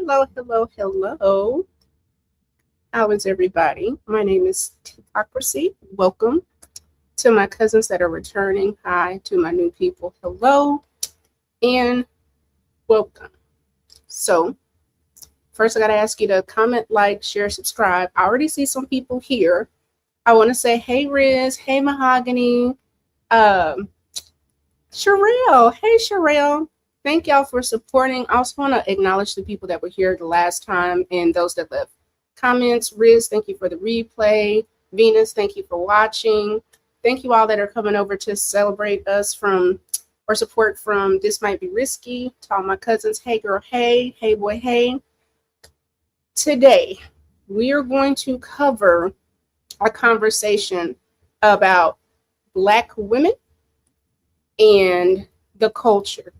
Hello, hello, hello. How is everybody? My name is Tiph-Critiqués. Welcome to my cousins that are returning. Hi to my new people. Hello and welcome. So, first I got to ask you to comment, like, share, subscribe. I already see some people here. I want to say, hey, Riz. Hey, Mahogany. Sherelle. Hey, Sherelle. Thank y'all for supporting. I also want to acknowledge the people that were here the last time and those that left comments. Riz, thank you for the replay. Venus, thank you for watching. Thank you all that are coming over to celebrate us from or support from This Might Be Risky. To all my cousins, hey girl, hey, hey boy, hey. Today, we are going to cover a conversation about Black women and the culture.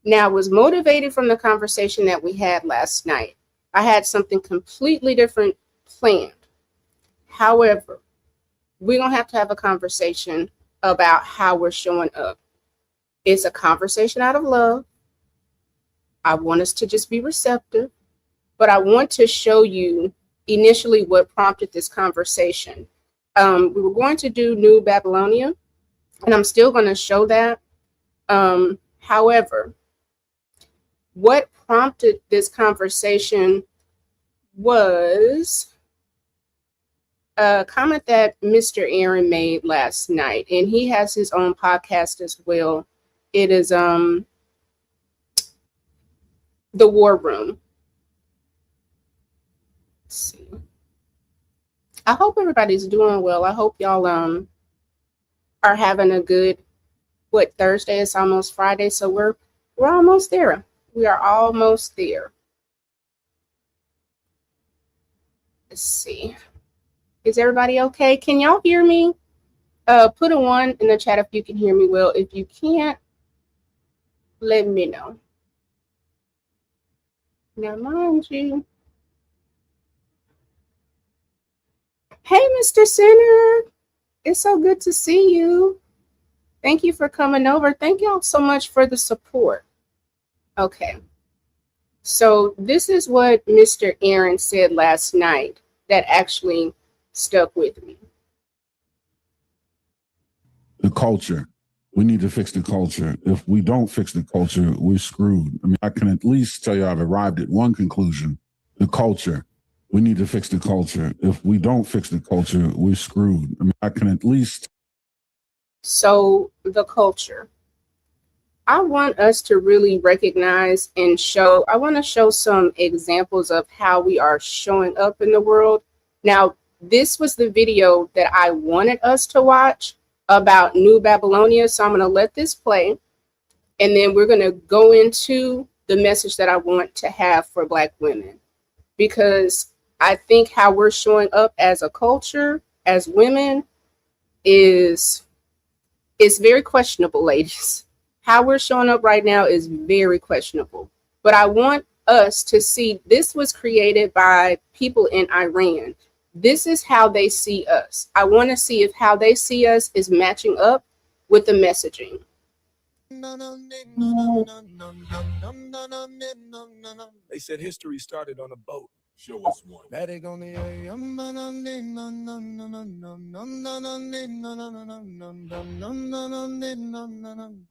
Now, it was motivated from the conversation that we had last night. I had something completely different planned. However, we're going to have a conversation about how we're showing up. It's a conversation out of love. I want us to just be receptive, but I want to show you initially what prompted this conversation. We were going to do New Babylonia, and I'm still going to show that. However, what prompted this conversation was a comment that Mr. Aaron made last night, and he has his own podcast as well. It is The War Room. Let's see. I hope everybody's doing well. I hope y'all are having a good Thursday. It's almost Friday, so we're almost there. We are almost there. Let's see. Is everybody okay? Can y'all hear me? Put a 1 in the chat if you can hear me well. If you can't, let me know. Now, mind you. Hey, Mr. Center. It's so good to see you. Thank you for coming over. Thank y'all so much for the support. Okay. So this is what Mr. Aaron said last night that actually stuck with me. The culture. We need to fix the culture. If we don't fix the culture, we're screwed. I mean, I can at least tell you I've arrived at one conclusion. The culture. We need to fix the culture. If we don't fix the culture, we're screwed. I mean, I can at least. So the culture. I want us to really recognize and show, I want to show some examples of how we are showing up in the world. Now, this was the video that I wanted us to watch about New Babylonia. So I'm going to let this play, and then we're going to go into the message that I want to have for Black women, because I think how we're showing up as a culture, as women, is very questionable, ladies. How we're showing up right now is very questionable. But I want us to see this was created by people in Iran. This is how they see us. I want to see if how they see us is matching up with the messaging. They said history started on a boat. Show us one. But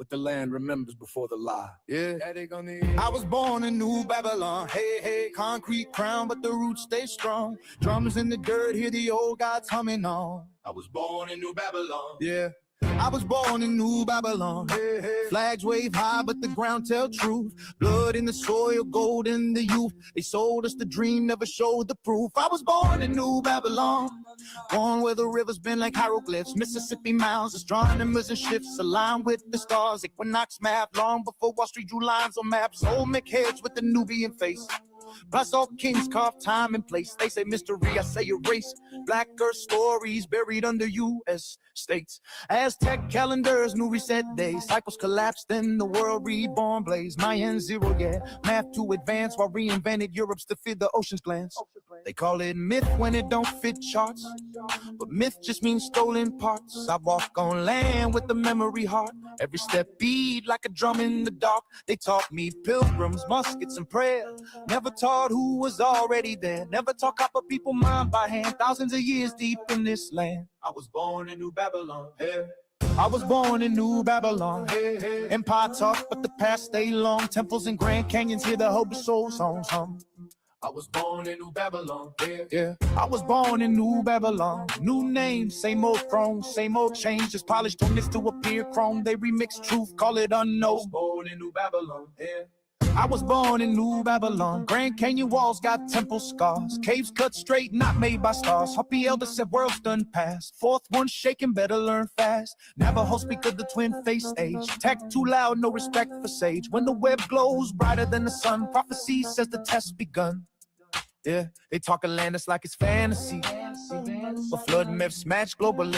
the land remembers before the lie. Yeah. I was born in New Babylon. Hey, hey, concrete crown, but the roots stay strong. Drums in the dirt, hear the old gods humming on. I was born in New Babylon. Yeah. I was born in New Babylon. Hey, hey. Flags wave high, but the ground tell truth. Blood in the soil, gold in the youth. They sold us the dream, never showed the proof. I was born in New Babylon. Born where the rivers bend like hieroglyphs. Mississippi mounds, astronomers and ships aligned with the stars. Equinox map, long before Wall Street drew lines on maps. Olmec heads with the Nubian face. Plus all kings carved time and place. They say mystery, I say erase. Black earth stories buried under U.S. states. Aztec calendars, new reset days. Cycles collapsed, then the world reborn blaze. Mayan zero, yeah. Math to advance while reinvented Europe's to feed the ocean's glance. They call it myth when it don't fit charts, but myth just means stolen parts. I walk on land with the memory heart. Every step beat like a drum in the dark. They taught me pilgrims, muskets, and prayer. Never taught who was already there. Never taught copper people mind by hand. Thousands of years deep in this land. I was born in New Babylon. Hey. I was born in New Babylon. Hey, hey. Empire talk, but the past stay long. Temples and Grand Canyons, hear the Holy Soul songs hum. I was born in New Babylon, yeah. I was born in New Babylon. New name, same old throne, same old change. Just polished on this to appear chrome. They remix truth, call it unknown. Born in New Babylon, yeah. I was born in New Babylon. Grand Canyon walls got temple scars. Caves cut straight, not made by stars. Hoppy elder said worlds done past. Fourth one shaking, better learn fast. Navajo speak of the twin face age. Tech too loud, no respect for sage. When the web glows brighter than the sun, prophecy says the test begun. Yeah, they talk Atlantis like it's fantasy, but flood myths match globally.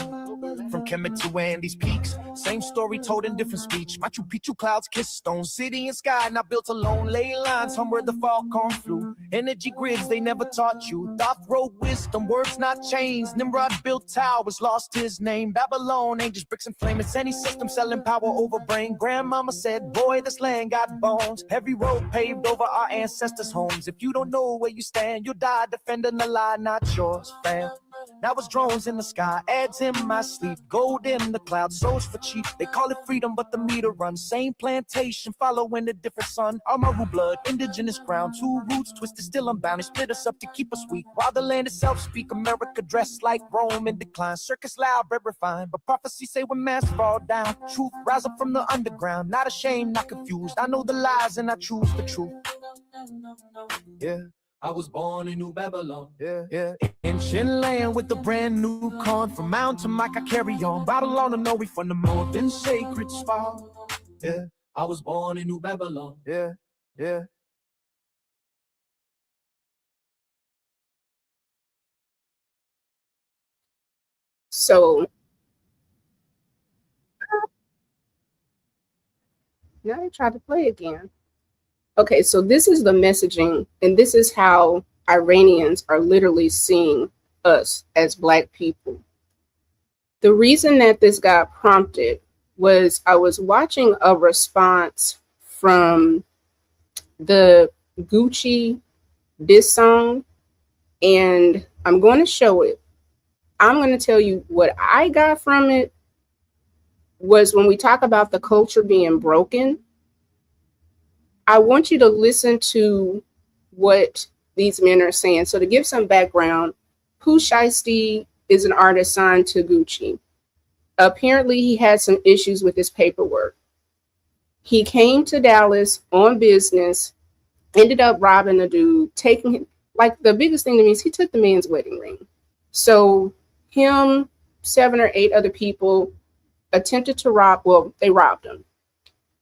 From Kemet to Andes peaks, same story told in different speech. Machu Picchu clouds kiss stone, city and sky not built alone. Ley lines home where the falcon flew. Energy grids they never taught you. Thoth wrote wisdom, words not chains. Nimrod built towers, lost his name. Babylon, angels, bricks and flame. It's any system selling power over brain. Grandmama said, boy, this land got bones. Every road paved over our ancestors' homes. If you don't know where you stand, you'll die defending the lie, not yours, fam. Now it's drones in the sky, ads in my sleep, gold in the clouds, souls for cheap. They call it freedom, but the meter runs. Same plantation, following a different sun. Amaru blood, indigenous ground, two roots twisted, still unbound. They split us up to keep us weak. While the land itself speak, America dressed like Rome in decline. Circus loud, but refined. But prophecy say when masks fall down, truth rise up from the underground. Not ashamed, not confused. I know the lies and I choose the truth. Yeah. I was born in New Babylon, yeah. Ancient land with a brand new corn. From mountain Mike I carry on. Babylon to Norway from the northern sacred spot. Yeah, I was born in New Babylon, yeah. So now I tried to play again. Okay, so this is the messaging, and this is how Iranians are literally seeing us as Black people. The reason that this got prompted was I was watching a response from the Gucci diss song, and I'm going to show it. I'm going to tell you what I got from it was when we talk about the culture being broken, I want you to listen to what these men are saying. So to give some background, Pooh Shiesty is an artist signed to Gucci. Apparently he had some issues with his paperwork. He came to Dallas on business, ended up robbing the dude, taking him, like the biggest thing to me is he took the man's wedding ring. So him, 7 or 8 other people attempted to rob, well, they robbed him.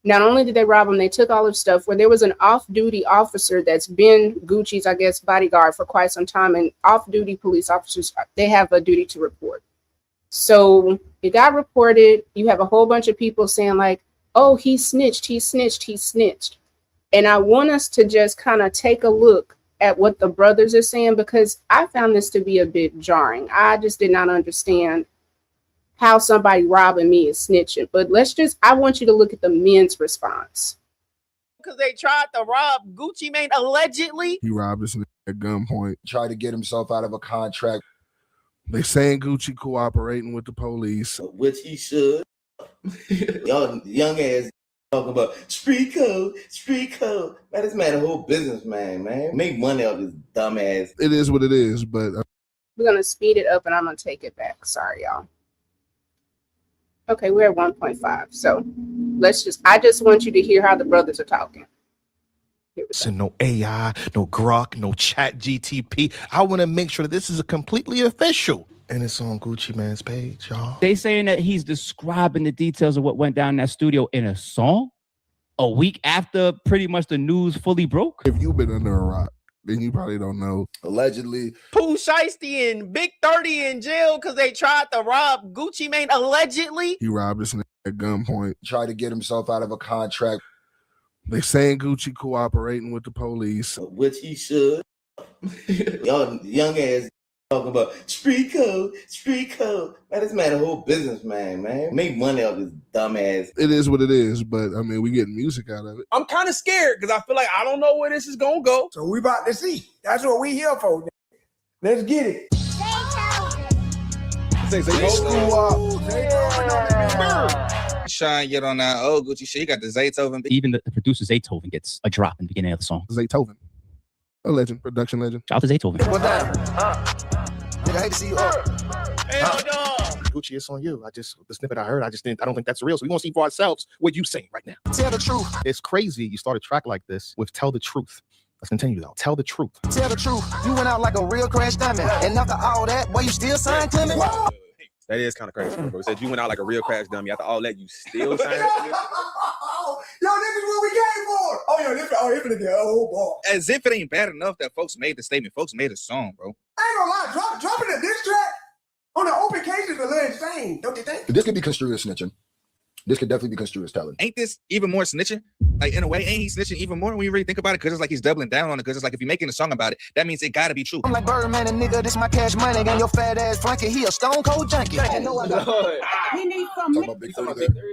Not only did they rob him, they took all his stuff. Where there was an off-duty officer that's been Gucci's, I guess, bodyguard for quite some time, and off-duty police officers, they have a duty to report. So it got reported. You have a whole bunch of people saying like, oh, he snitched, he snitched, he snitched. And I want us to just kind of take a look at what the brothers are saying, because I found this to be a bit jarring. I just did not understand how somebody robbing me is snitching. But I want you to look at the men's response. Because they tried to rob Gucci Mane allegedly. He robbed us at gunpoint. Tried to get himself out of a contract. They saying Gucci cooperating with the police. Which he should. Y'all young ass talking about street code. Man, this man a whole businessman, man. Make money off this dumb ass. It is what it is, but we're going to speed it up and I'm going to take it back. Sorry, y'all. Okay, we're at 1.5. So I just want you to hear how the brothers are talking. So no AI, no Grok, no Chat GTP. I want to make sure that this is a completely official. And it's on Gucci Mane's page, y'all. They saying that he's describing the details of what went down in that studio in a song a week after pretty much the news fully broke. If you've been under a rock, then you probably don't know. Allegedly. Pooh Shiesty and Big 30 in jail because they tried to rob Gucci Mane allegedly. He robbed us at gunpoint. Tried to get himself out of a contract. They saying Gucci cooperating with the police. Which he should. Y'all young ass talking about street code. Man, this man a whole businessman, man. Make money off this dumb ass. It is what it is, but I mean, we getting music out of it. I'm kind of scared because I feel like I don't know where this is gonna go. So we about to see. That's what we here for. Let's get it. Shine yet on that old Gucci shit. You got the Zaytoven. Even the producer Zaytoven gets a drop in the beginning of the song. Zaytoven, a legend, production legend. Shout out to Zaytoven. What down? Nigga, I hate to see you up. Hell no. Gucci, it's on you. The snippet I heard, I don't think that's real. So we want to see for ourselves what you saying right now. Tell the truth. It's crazy you start a track like this with Tell the Truth. Let's continue though. Tell the truth. Tell the truth. You went out like a real crash diamond. And after all that, boy, you still signed Clement? That is kind of crazy, bro. It said you went out like a real crash dummy. After all that, you still signed. Yo, this is what we came for. Oh, yo, this is the old boy. As if it ain't bad enough that folks made the statement. Folks made a song, bro. I ain't gonna lie, dropping a diss track on the open case is a little insane, don't you think? This could be construed as snitching. This could definitely be construed as telling. Ain't this even more snitching? Like, in a way, ain't he snitching even more when you really think about it? Because it's like he's doubling down on it. Because it's like if you're making a song about it, that means it gotta be true. I'm like Birdman and nigga, this my cash money. And your fat ass Frankie, he a stone cold junkie. We need some Talking about Big 30 there.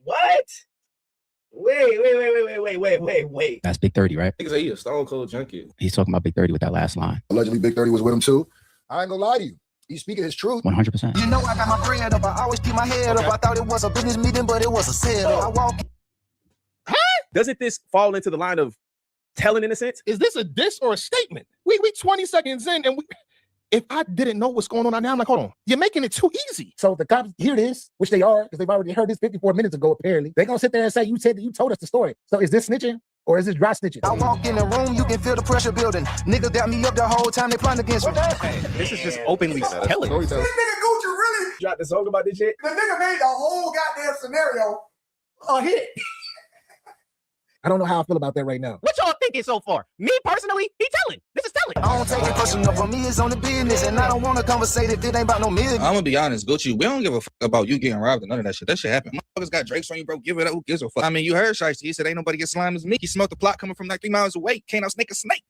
What? Wait. That's Big 30, right? Niggas say he a stone cold junkie. He's talking about Big 30 with that last line. Allegedly, Big 30 was with him too. I ain't gonna lie to you. He's speaking his truth. 100%. You know I got my bread up. I always keep my head up. I thought it was a business meeting, but it was a sale. I walk. Doesn't this fall into the line of telling in a sense? Is this a diss or a statement? We 20 seconds in and if I didn't know what's going on right now, I'm like, hold on, you're making it too easy. So the cops hear this, which they are, because they've already heard this 54 minutes ago, apparently. They're going to sit there and say, you told us the story. So is this snitching or is this dry snitching? I walk in the room, you can feel the pressure building. Niggas got me up the whole time they plotting against me. This is just openly telling. This nigga Gucci really Dropped the song about this shit. the nigga made the whole goddamn scenario a hit. I don't know how I feel about that right now. What y'all thinking so far? Me personally, he telling. This is telling. I don't take it personal. For me, it's on the business, and I don't want to conversate if it ain't about no million. I'm gonna be honest, Gucci, we don't give a fuck about you getting robbed or none of that shit. That shit happened. Motherfuckers got Drakes on you, bro. Give it up. Who gives a fuck? I mean, you heard Shiesty. He said ain't nobody get slime as me. He smelled the plot coming from like 3 miles away. Can't outsnake a snake.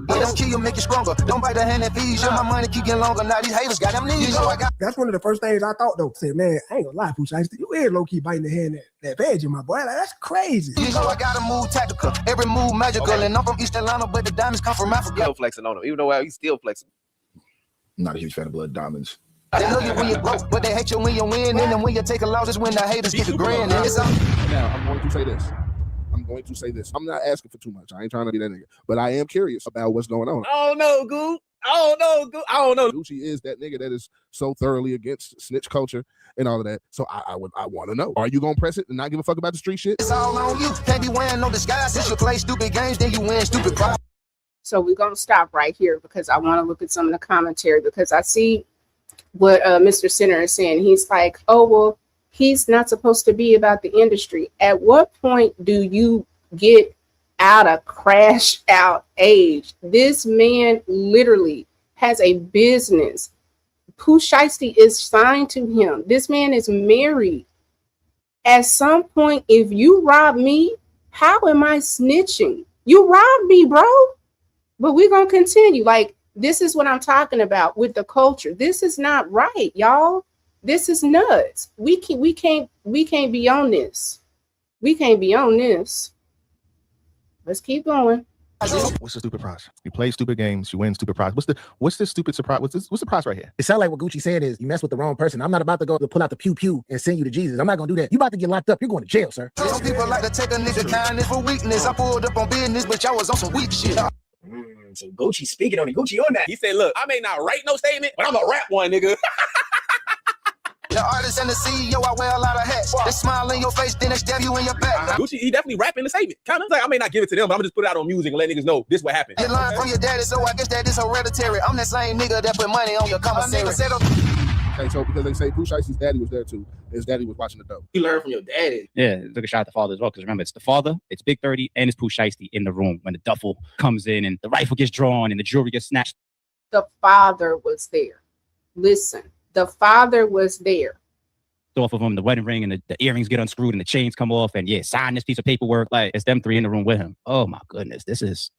It don't kill you, make you stronger. Don't bite the hand that feeds you. My money keep getting longer. Now these haters got them knees. You know I got. That's one of the first things I thought though. Said, man, I ain't gonna lie, Pooch. You is low key biting the hand that fed you, my boy. Like, that's crazy. You know I gotta move tactical. Every move magical. And I'm from East Atlanta, but the diamonds come from Africa. Still flexing on him, even though he's still flexing. I'm not a huge fan of blood diamonds. They know you when you broke, but they hate you when you win. And then when you take a loss, is when the haters get the grin. And it's Now, I'm going to say this. I'm not asking for too much. I ain't trying to be that nigga. But I am curious about what's going on. I don't know, Goo. I don't know. Gucci is that nigga that is so thoroughly against snitch culture and all of that. So I want to know. Are you going to press it and not give a fuck about the street shit? It's all on you. Can't be wearing no disguise. Since you play stupid games, then you win stupid prizes. So we're going to stop right here because I want to look at some of the commentary because I see what Mr. Center is saying. He's like, oh, well, he's not supposed to be about the industry. At what point do you get out of crash out age? This man literally has a business. Pooh Shiesty is signed to him. This man is married. At some point, if you rob me, how am I snitching? You robbed me, bro. But we're gonna continue. Like, this is what I'm talking about with the culture. This is not right, y'all. This is nuts. We can't be on this. We can't be on this. Let's keep going. What's the stupid prize? You play stupid games, you win stupid prize. What's the stupid surprise? What's the prize right here? It sounds like what Gucci said is you mess with the wrong person. I'm not about to go to pull out the pew and send you to Jesus. I'm not gonna do that. You about to get locked up. You're going to jail, sir. Some people like to take a nigga kindness for weakness. I pulled up on business, but y'all was on some weak shit. So Gucci speaking on it. Gucci on that. He said, look, I may not write no statement, but I'm gonna rap one, nigga. The artist and the CEO, I wear a lot of hats. They smile in your face, then they stab you in your back. Gucci, he definitely rapping the statement. Kind of like, I may not give it to them, but I'm gonna just put it out on music and let niggas know this what happened. You learn from your daddy, so I guess that is hereditary. I'm that same nigga that put money on your commissary. Okay, so because they say Pooh Shiesty's daddy was there too. His daddy was watching the dope. You learn from your daddy. Yeah, took a shot at the father as well, because remember, it's the father, it's Big 30, and it's Pooh Shiesty in the room when the duffel comes in and the rifle gets drawn and the jewelry gets snatched. The father was there. Listen, the father was there. Off of him, the wedding ring and the earrings get unscrewed and the chains come off, and yeah, sign this piece of paperwork. Like, it's them three in the room with him. Oh my goodness, this is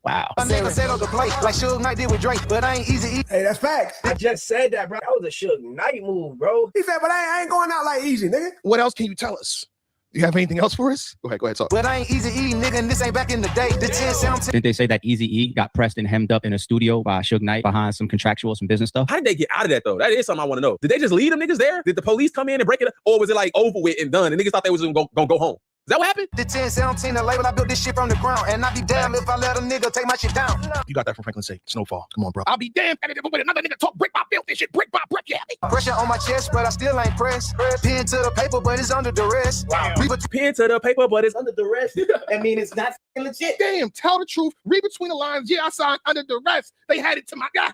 Wow. My nigga set up the plate like Suge Knight did with Drake, but I ain't easy. Hey, that's facts. I just said that, bro. That was a Suge Knight move, bro. He said, but I ain't going out like easy, nigga. What else can you tell us? Do you have anything else for us? Go ahead, talk. But I ain't easy E, nigga, and this ain't back in the day. The 10 sound. Didn't they say that Eazy-E got pressed and hemmed up in a studio by Suge Knight behind some contractual, some business stuff? How did they get out of that, though? That is something I want to know. Did they just leave them niggas there? Did the police come in and break it up? Or was it like over with and done and niggas thought they was gonna go home? Is that what happened? The 1017, the label, I built this shit from the ground. And I be damn if I let a nigga take my shit down. You got that from Franklin Sake. Snowfall. Come on, bro. I'll be damned if another nigga talk brick by built this shit, brick by brick, yeah. Pressure on my chest, but I still ain't pressed. Pen to the paper, but it's under duress. Wow. Pen to the paper, but it's under duress. I mean, it's not legit. Damn, tell the truth. Read between the lines. Yeah, I signed under duress. They had it to my guy.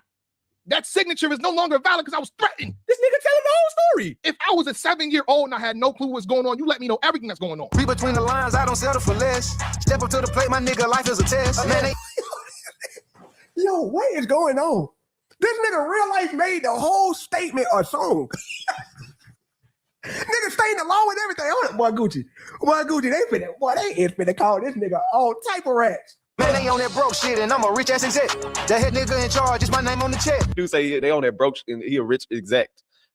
That signature is no longer valid because I was threatened. This nigga telling the whole story. If I was a 7-year-old and I had no clue what's going on, you let me know everything that's going on. Read between the lines, I don't settle for less. Step up to the plate, my nigga, life is a test. Man, they... Yo, what is going on? This nigga real life made the whole statement a song. Nigga staying along with everything on it. Boy, Gucci, they is finna call this nigga all type of rats. Man, they on that broke shit, and I'm a rich ass exec. That head nigga in charge is my name on the check. Dude say they on that broke and he a rich exec.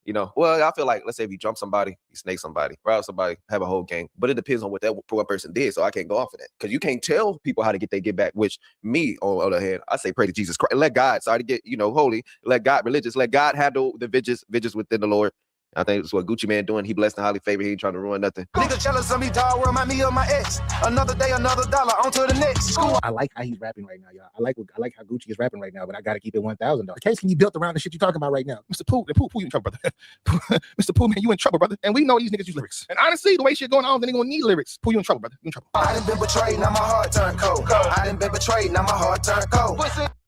You know, well, I feel like, let's say if you jump somebody, you snake somebody, rob somebody, have a whole gang, but it depends on what that one person did, so I can't go off of that. Because you can't tell people how to get their get back, which me, on the other hand, I say pray to Jesus Christ. Let God, sorry to get, holy, let God, religious, let God handle the vengeance within the Lord. I think that's what Gucci Man doing. He blessed and highly favored. He ain't trying to ruin nothing. Nigga jealous of me, dog, remind me of my ex. Another day, another dollar, on to the next. I like how he's rapping right now, y'all. I like how Gucci is rapping right now, but I gotta keep it 1,000 though. The case can be built around the shit you're talking about right now. Mr. Pooh, you in trouble, brother. Mr. Pooh, man, you in trouble, brother. And we know these niggas use lyrics. And honestly, the way shit going on, they ain't gonna need lyrics. Pooh, you in trouble, brother. You in trouble. I done been betrayed, now my heart turned cold. I done been betrayed, now my heart turned cold.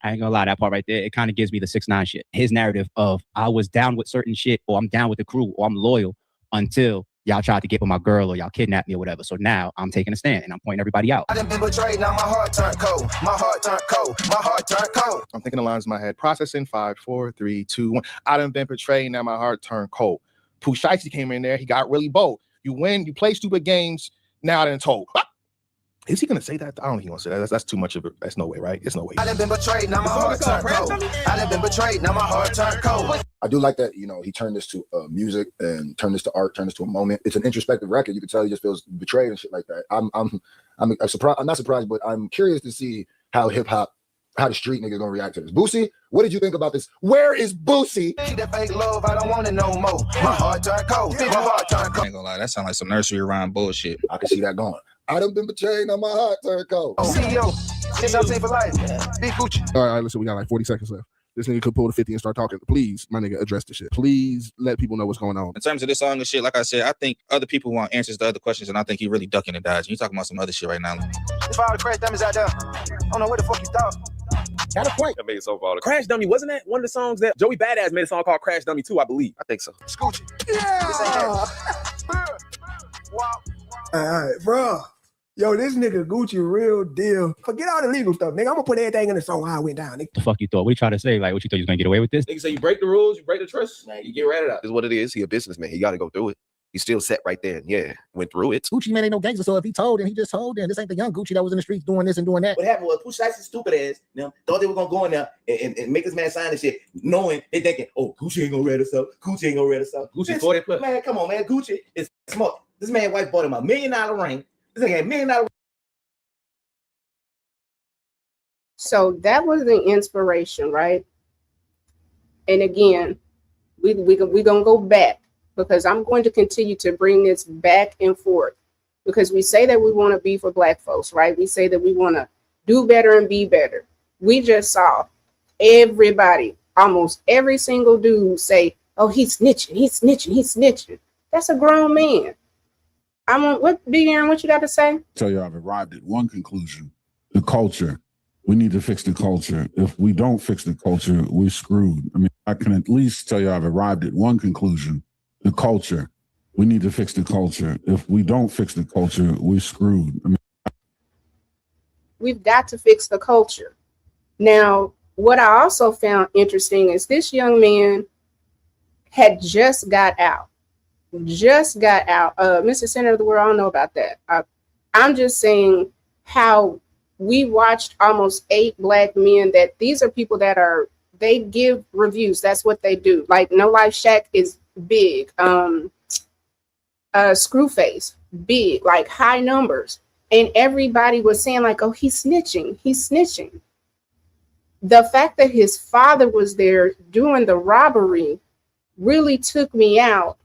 I ain't gonna lie, that part right there, it kind of gives me the 6ix9ine shit. His narrative of I was down with certain shit, or I'm down with the crew, or I'm loyal until y'all tried to get with my girl or y'all kidnapped me or whatever. So now I'm taking a stand and I'm pointing everybody out. I done been betrayed, now my heart turned cold. My heart turned cold. My heart turned cold. I'm thinking the lines in my head. Processing 5, 4, 3, 2, 1. I done been betrayed, now my heart turned cold. Pooh Shiesty came in there. He got really bold. You win, you play stupid games. Now I done told. Is he gonna say that? I don't think he gonna say that. That's too much of it. That's no way, right? It's no way. I done been betrayed, now my heart turned cold. I done been betrayed, now my heart turned cold. I do like that, he turned this to music and turned this to art, turned this to a moment. It's an introspective record. You can tell he just feels betrayed and shit like that. I'm surprised. I'm not surprised, but I'm curious to see how the street niggas gonna react to this. Boosie, what did you think about this? Where is Boosie? That fake love, I don't want it no more. My heart turned cold. My heart turned cold. I ain't gonna lie, that sound like some nursery rhyme bullshit. I can see that going. I done been betrayed, now my heart turned cold. CEO, 617 for life. Big Gucci. All right, listen, we got like 40 seconds left. This nigga could pull the 50 and start talking. Please, my nigga, address the shit. Please let people know what's going on. In terms of this song and shit, like I said, I think other people want answers to other questions, and I think he really ducking and dodging. You talking about some other shit right now. If all the crash dummies out there, I don't know what the fuck you thought. Got a point. That made it so far. Crash Dummy, wasn't that one of the songs that Joey Badass made a song called Crash Dummy 2, I believe? I think so. Scoochie. Yeah. All right, bro. Yo, this nigga Gucci real deal. Forget all the legal stuff, nigga. I'm gonna put everything in the song how I went down, nigga. The fuck you thought? What you trying to say? Like, what you thought you was gonna get away with this? Nigga say you break the rules, you break the trust, Man, you get ratted out. This is what it is. He a businessman. He got to go through it. He's still set right there. And yeah, went through it. Gucci man ain't no gangster, so if he told, then he just told. Then this ain't the young Gucci that was in the streets doing this and doing that. What happened was Pooh Shiesty's stupid ass thought they were gonna go in there and make this man sign this shit, knowing they thinking, oh, Gucci ain't gonna read us up. Gucci ain't gonna read us up. Gucci 40 plus. Man, come on, man. Gucci is smart. This man's wife bought him $1 million ring. This nigga had $1 million. So that was the inspiration, right? And again, we gonna go back because I'm going to continue to bring this back and forth because we say that we want to be for Black folks, right? We say that we want to do better and be better. We just saw everybody, almost every single dude say, oh, he's snitching, he's snitching, he's snitching. That's a grown man. What you got to say? Tell you I've arrived at one conclusion: the culture. We need to fix the culture. If we don't fix the culture, we're screwed. I mean, I can at least tell you I've arrived at one conclusion: the culture. We need to fix the culture. If we don't fix the culture, we're screwed. I mean, we've got to fix the culture. Now, what I also found interesting is this young man had just got out. Mr. Senator of the World, I don't know about that. I'm just saying how we watched almost 8 Black men that these are people that they give reviews. That's what they do. Like No Life Shack is big. Screwface, big, like high numbers. And everybody was saying like, oh, he's snitching. He's snitching. The fact that his father was there doing the robbery really took me out.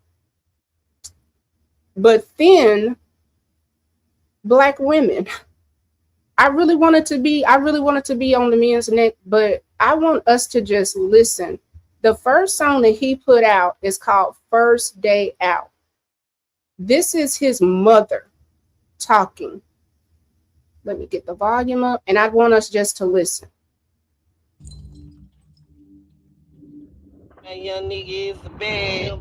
But then Black women, I really wanted to be on the men's neck, but I want us to just listen. The first song that he put out is called First Day Out. This is his mother talking. Let me get the volume up, and I want us just to listen. That young nigga is the bad.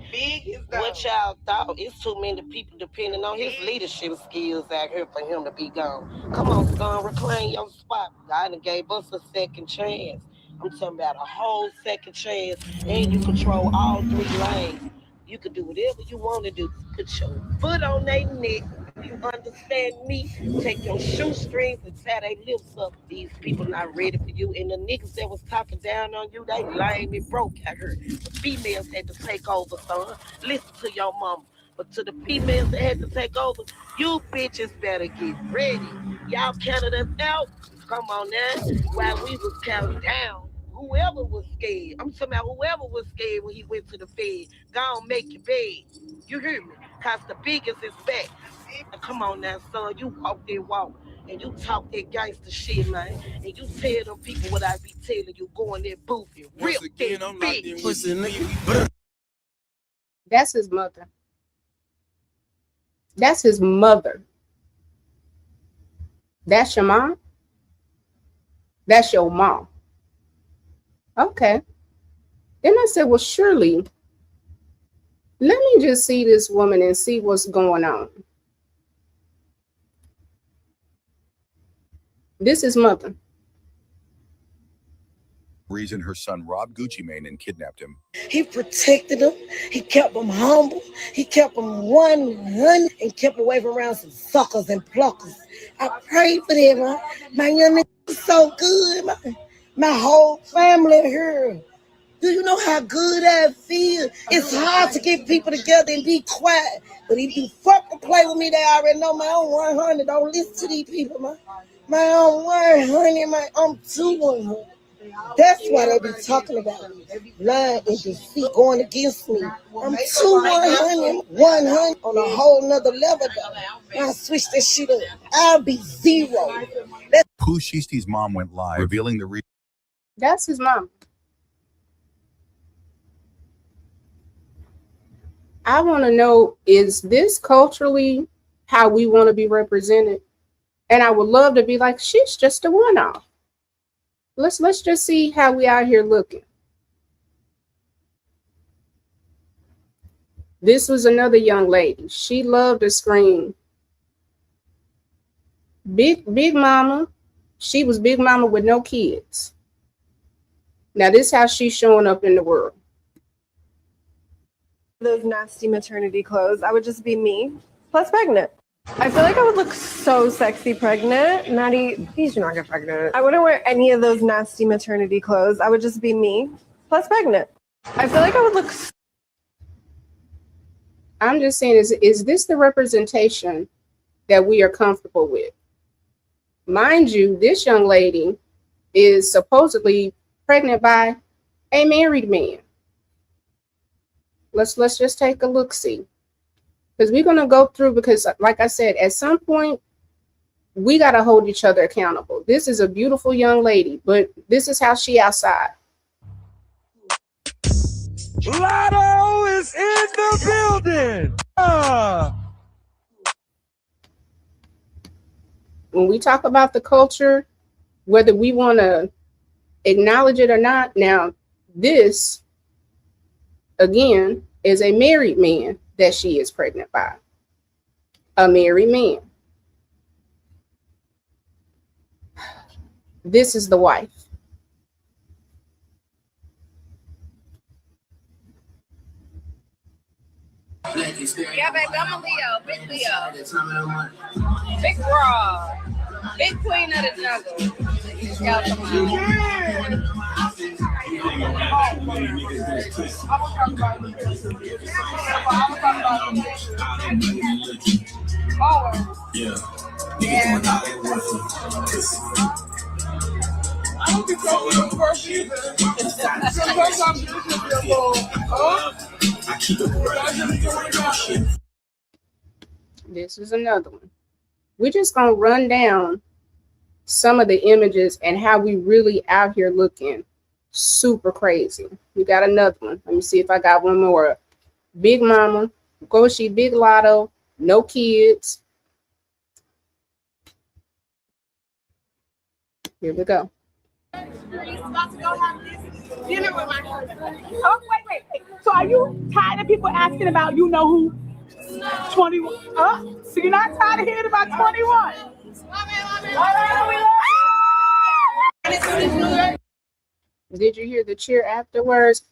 What y'all thought? It's too many people depending on his leadership skills out here for him to be gone. Come on, son, reclaim your spot. God done gave us a second chance. I'm talking about a whole second chance, and you control all 3 lanes. You could do whatever you want to do. Put your foot on their neck. You understand me? Take your shoestrings and tie their lips up. These people not ready for you. And the niggas that was talking down on you, they lame and broke out here. The females had to take over, son. Listen to your mama. But to the females that had to take over, you bitches better get ready. Y'all counted us out. Come on now. While we was counting down. Whoever was scared. I'm talking about whoever was scared when he went to the Fed. Go on, make your bed. You hear me? Cause the biggest is back. Now, come on now, son. You walk that walk. And you talk that gangster shit, man. And you tell them people what I be telling you. Go in that booth and rip that bitch. That's his mother. That's his mother. That's your mom? That's your mom. Okay. Then I said, well, surely, let me just see this woman and see what's going on. This is mother. Reason her son robbed Gucci Mane and kidnapped him. He protected him. He kept him humble. He kept him 100 and kept away from around some suckers and pluckers. I prayed for them, man. My young nigga is so good, man. My whole family here. Do you know how good I feel? It's hard to get people together and be quiet. But if you fucking play with me, they already know my own 100. Don't listen to these people, man. My own 100, I'm 200. That's why they be talking about me. Lying and deceit going against me. I'm 100 on a whole nother level, though. I switch that shit up. I'll be 0. Pooh Shiesty's mom went live, revealing the reason. That's his mom. I want to know, is this culturally how we want to be represented? And I would love to be like, she's just a one-off. Let's just see how we out here looking. This was another young lady. She loved to scream. Big mama. She was big mama with no kids. Now this is how she's showing up in the world. Those nasty maternity clothes, I would just be me, plus pregnant. I feel like I would look so sexy pregnant. Maddie, please do not get pregnant. I wouldn't wear any of those nasty maternity clothes. I would just be me, plus pregnant. I feel like I would look. I'm just saying, is this the representation that we are comfortable with? Mind you, this young lady is supposedly pregnant by a married man. Let's just take a look, see. Because we're going to go through, because like I said, at some point, we got to hold each other accountable. This is a beautiful young lady, but this is how she outside. Lotto is in the building. When we talk about the culture, whether we want to acknowledge it or not, now this, again, is a married man that she is pregnant by. A married man. This is the wife. Yeah, baby, I'm a Leo, big Leo. Big bra. Big Big queen of the jungle. Y'all come This is another one. We're just gonna run down some of the images and how we really out here looking super crazy. We got another one. Let me see if I got one more. Big mama, go she big lotto, no kids. Here we go. About to go have this dinner with my husband. Oh, wait. So are you tired of people asking about you know who? 21. So you're not tired of hearing about 21? Did you hear the cheer afterwards?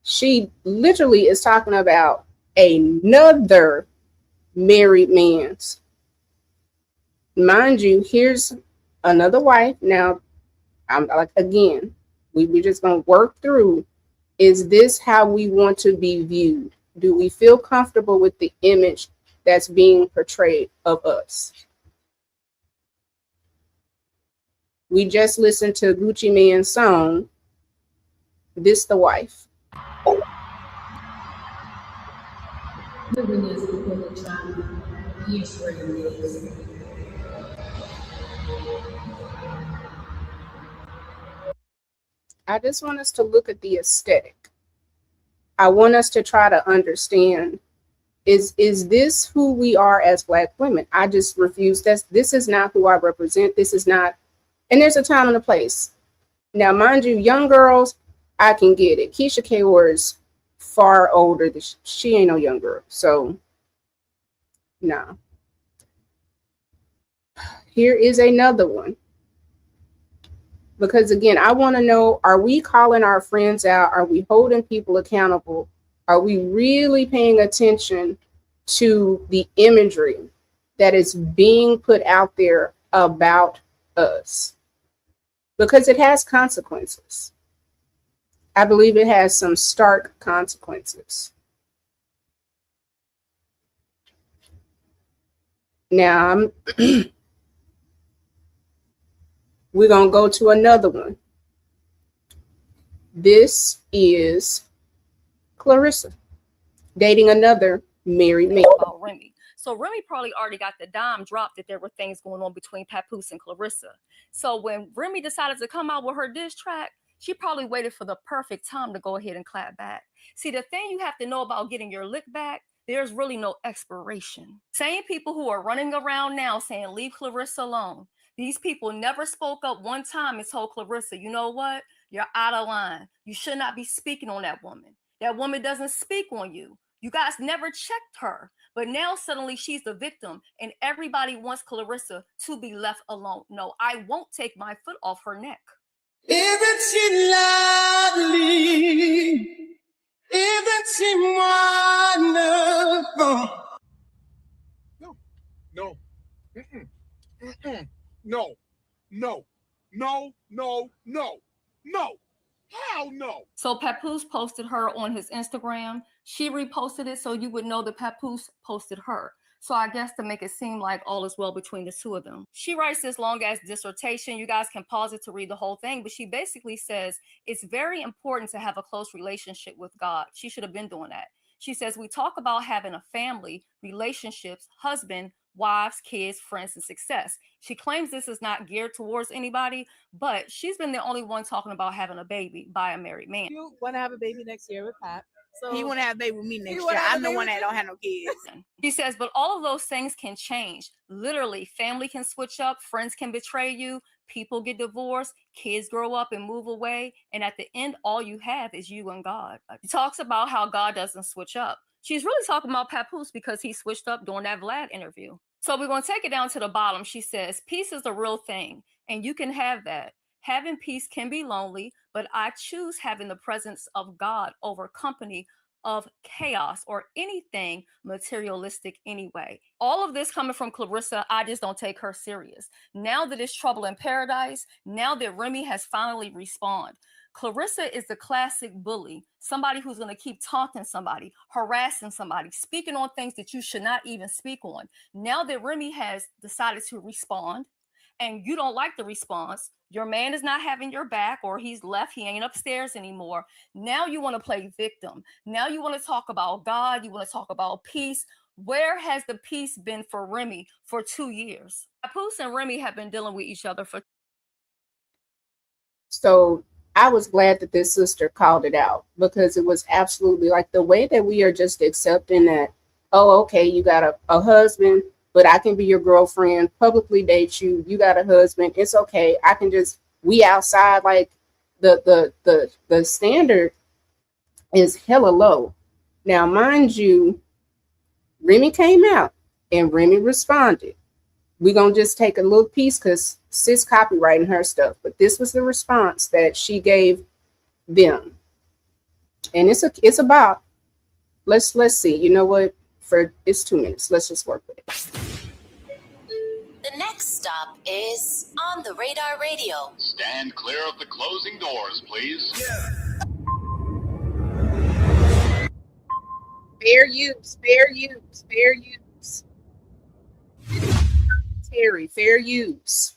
She literally is talking about another married man's. Mind you, here's another wife. Now, I'm like, again, we just gonna work through, is this how we want to be viewed? Do we feel comfortable with the image that's being portrayed of us? We just listened to Gucci Mane's song, This the Wife. I just want us to look at the aesthetic. I want us to try to understand, is this who we are as Black women? I just refuse. This is not who I represent. This is not, and there's a time and a place. Now, mind you, young girls, I can get it. Keisha K. is far older. She ain't no young girl. So, no. Here is another one. Because again, I want to know, are we calling our friends out? Are we holding people accountable? Are we really paying attention to the imagery that is being put out there about us? Because it has consequences. I believe it has some stark consequences. Now, we're going to go to another one. This is Clarissa dating another married man. About Remy. So Remy probably already got the dime dropped that there were things going on between Papoose and Clarissa. So when Remy decided to come out with her diss track, she probably waited for the perfect time to go ahead and clap back. See, the thing you have to know about getting your lick back, there's really no expiration. Same people who are running around now saying, leave Clarissa alone. These people never spoke up one time and told Clarissa, you know what? You're out of line. You should not be speaking on that woman. That woman doesn't speak on you. You guys never checked her. But now suddenly she's the victim and everybody wants Clarissa to be left alone. No, I won't take my foot off her neck. Isn't she lovely? Isn't she wonderful? No. Mm-mm. Mm-mm. No. Hell no. So Papoose posted her on his Instagram. She reposted it so you would know that Papoose posted her. So I guess to make it seem like all is well between the two of them. She writes this long ass dissertation. You guys can pause it to read the whole thing, but she basically says it's very important to have a close relationship with God. She should have been doing that. She says, we talk about having a family, relationships, husband, wives, kids, friends, and success. She claims this is not geared towards anybody, but she's been the only one talking about having a baby by a married man. You want to have a baby next year with Pap. So he want to have a baby with me next year. I'm the one that don't have no kids. She says, but all of those things can change. Literally, family can switch up, friends can betray you, people get divorced, kids grow up and move away, and at the end, all you have is you and God. She talks about how God doesn't switch up. She's really talking about Papoose because he switched up during that Vlad interview. So we're going to take it down to the bottom. She says, peace is the real thing, and you can have that. Having peace can be lonely, but I choose having the presence of God over company of chaos or anything materialistic anyway. All of this coming from Clarissa, I just don't take her serious. Now that it's trouble in paradise, now that Remy has finally respawned, Clarissa is the classic bully, somebody who's going to keep taunting somebody, harassing somebody, speaking on things that you should not even speak on. Now that Remy has decided to respond, and you don't like the response, your man is not having your back, or he's left, he ain't upstairs anymore. Now you want to play victim. Now you want to talk about God, you want to talk about peace. Where has the peace been for Remy for 2 years? Papoose and Remy have been dealing with each other for. So I was glad that this sister called it out, because it was absolutely like the way that we are just accepting that, oh, okay, you got a husband, but I can be your girlfriend, publicly date you. You got a husband. It's okay. I can just, we outside. Like the standard is hella low. Now, mind you, Remy came out and Remy responded. We're going to just take a little piece because sis copywriting her stuff. But this was the response that she gave them. And it's about, let's see. You know what? It's 2 minutes. Let's just work with it. The next stop is On the Radar Radio. Stand clear of the closing doors, please. Fair use, fair use, fair use. Terry, fair use.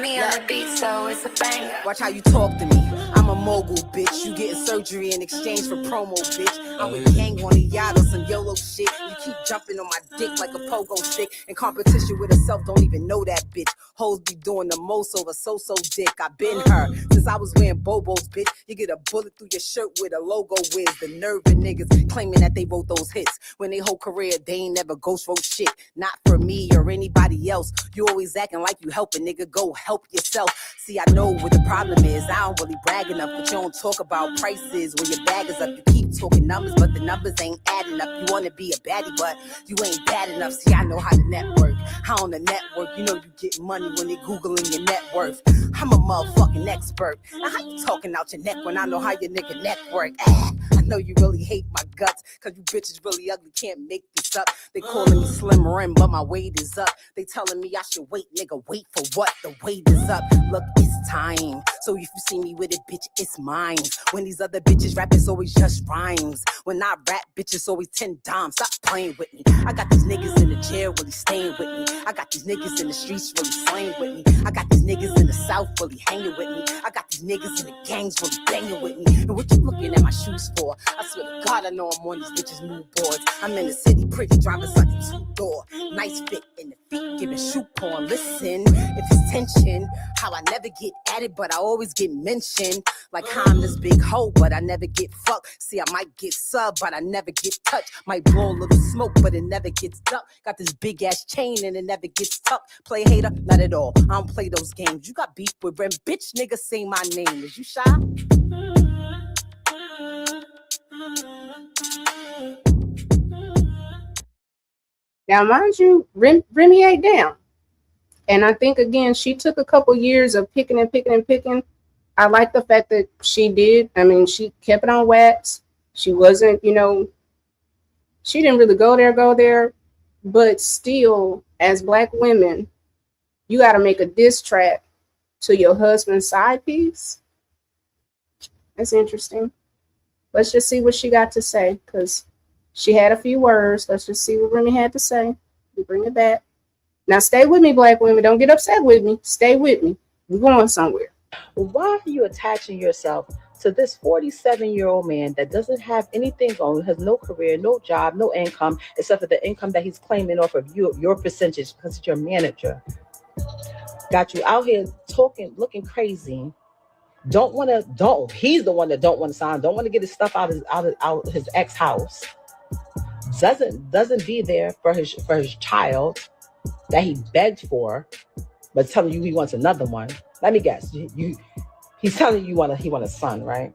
Me on the beat, so it's a banger. Watch how you talk to me. I'm a mogul, bitch. You getting surgery in exchange for promo, bitch. I'm with gang on a yacht or some YOLO shit. You keep jumping on my dick like a pogo stick. In competition with herself, don't even know that bitch. Hoes be doing the most over so-so dick. I been her since I was wearing Bobos, bitch. You get a bullet through your shirt with a logo whiz. The nerve of niggas claiming that they wrote those hits. When they whole career, they ain't never ghost wrote shit. Not for me or anybody else. You always acting like you helping, nigga. Go help yourself. See, I know what the problem is. I don't really brag enough, but you don't talk about prices when your bag is up. You keep talking numbers, but the numbers ain't adding up. You want to be a baddie, but you ain't bad enough. See, I know how to network. How on the network, you know you get money when they Googling your net worth. I'm a motherfucking expert. Now how you talking out your neck when I know how your nigga neck work? I know you really hate my guts, cause you bitches really ugly, can't make this up. They calling me Slim Rim, but my weight is up. They telling me I should wait, nigga, wait for what? The weight is up. Look, it's time. So if you see me with it, bitch, it's mine. When these other bitches rap, it's always just rhymes. When I rap, bitch, it's always 10 dimes. Stop playing with me. I got these niggas in the jail really staying with me. I got these niggas in the streets really slaying with me. I got these niggas in the south really hanging with me. I got these niggas in the gangs really banging with me. And what you looking at my shoes for? I swear to God, I know I'm on these bitches' mood boards. I'm in the city, pretty, driving something two-door. Nice fit in the feet, giving shoe porn. Listen, if it's tension, how I never get at it, but I always get mentioned. Like how I'm this big hoe, but I never get fucked. See, I might get subbed, but I never get touched. Might blow a little smoke, but it never gets ducked. Got this big ass chain and it never gets tucked. Play hater? Not at all. I don't play those games. You got beef with Ren, bitch, nigga, say my name. Is you shy? Now, mind you, Remy ain't down. And I think, again, she took a couple years of picking and picking and picking. I like the fact that she did. I mean, she kept it on wax. She wasn't, she didn't really go there. But still, as Black women, you got to make a diss track to your husband's side piece. That's interesting. Let's just see what she got to say, because she had a few words. Let's just see what Remy had to say. We bring it back. Now, stay with me, Black women. Don't get upset with me. Stay with me. We're going somewhere. Why are you attaching yourself to this 47-year-old man that doesn't have anything going, has no career, no job, no income, except for the income that he's claiming off of your percentage because it's your manager? Got you out here talking, looking crazy. He's the one that don't want to sign, don't want to get his stuff out of his ex-house. Doesn't be there for his child that he begged for, but telling you he wants another one. Let me guess. He's telling you he want a son, right?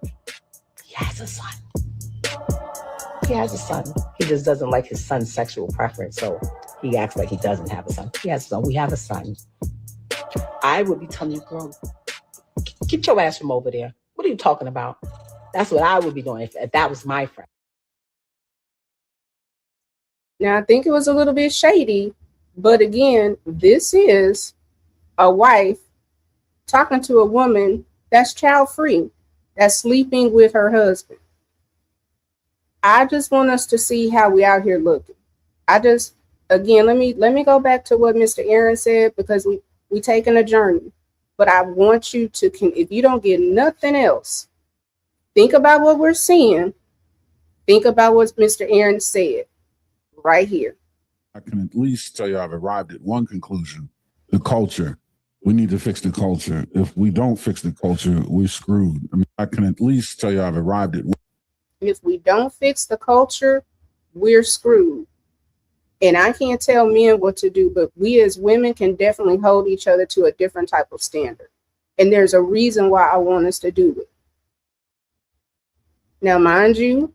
He has a son. He has a son. He just doesn't like his son's sexual preference, so he acts like he doesn't have a son. He has a son. We have a son. I would be telling you, girl, get your ass from over there. What are you talking about? That's what I would be doing if that was my friend. Now, I think it was a little bit shady, but again, this is a wife talking to a woman that's child free, that's sleeping with her husband. I just want us to see how we out here looking. Again, let me go back to what Mr. Aaron said, because we taking a journey. But I want you to, if you don't get nothing else, think about what we're seeing. Think about what Mr. Aaron said right here. I can at least tell you I've arrived at one conclusion: the culture. We need to fix the culture. If we don't fix the culture, we're screwed. I mean, I can at least tell you I've arrived at. If we don't fix the culture, we're screwed. And I can't tell men what to do, but we as women can definitely hold each other to a different type of standard. And there's a reason why I want us to do it. Now, mind you,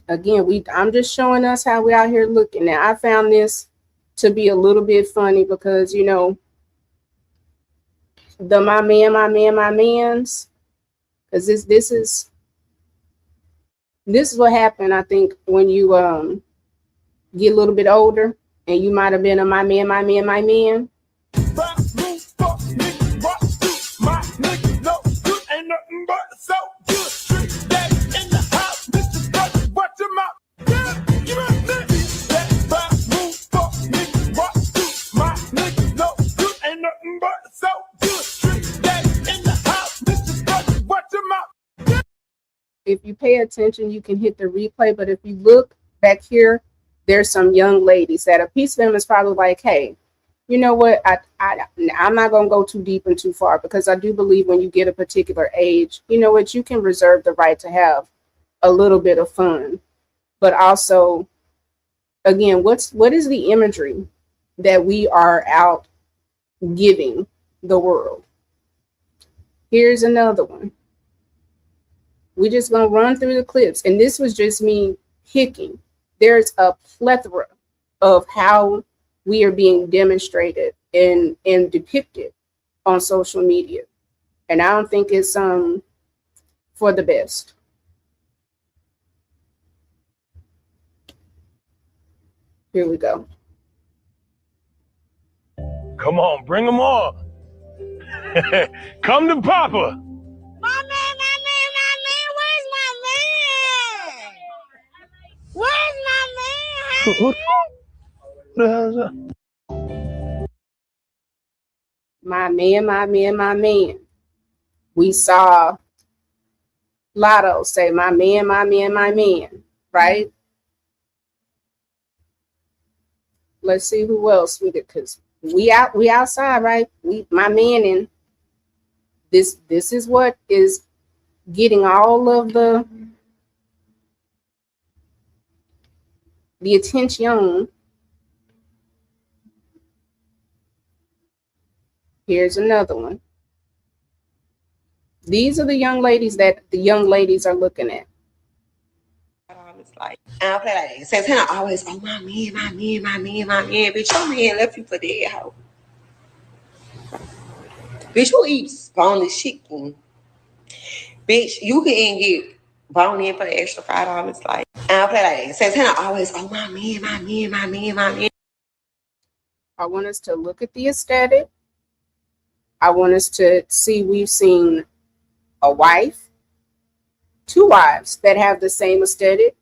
again, I'm just showing us how we out here looking. Now, I found this to be a little bit funny because, you know, the my man's, because this is what happened, I think, when you get a little bit older and you might have been a my man. If you pay attention, you can hit the replay, but if you look back here, there's some young ladies that a piece of them is probably like, hey, you know what? I'm not going to go too deep and too far, because I do believe when you get a particular age, you know what, you can reserve the right to have a little bit of fun. But also, again, what is the imagery that we are out giving the world? Here's another one. We're just going to run through the clips. And this was just me picking. There's a plethora of how we are being demonstrated and depicted on social media. And I don't think it's for the best. Here we go. Come on, bring them on. Come to Papa. Where's my man? Who the hell is that? My man. We saw Lotto say, my man, right? Let's see who else we did, because we outside, right? My man, and this is what is getting all of the attention. Here's another one. These are the young ladies that the young ladies are looking at. It's like, I don't play like that. Santana always, oh, my man. Bitch, your man left you for dead, hoe. Bitch, who eats boneless chicken? Bitch, you can get bone in for the extra $5. Like, I don't play like that. Santana always, oh, my man. I want us to look at the aesthetic. I want us to see, we've seen a wife, two wives that have the same aesthetic.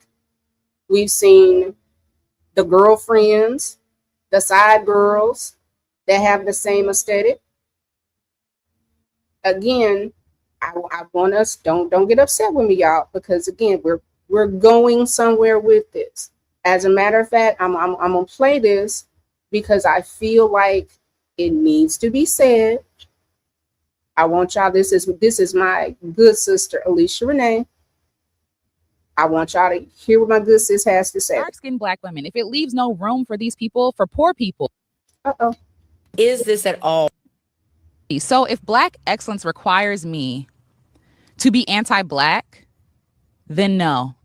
We've seen the girlfriends, the side girls that have the same aesthetic. Again, I want us, don't get upset with me, y'all, because again, we're going somewhere with this. As a matter of fact, I'm gonna play this because I feel like it needs to be said. I want y'all, this is my good sister, Alicia Renee. I want y'all to hear what my good sis has to say. Dark-skinned Black women, if it leaves no room for these people, for poor people. Is this at all? So if Black excellence requires me to be anti-Black, then no.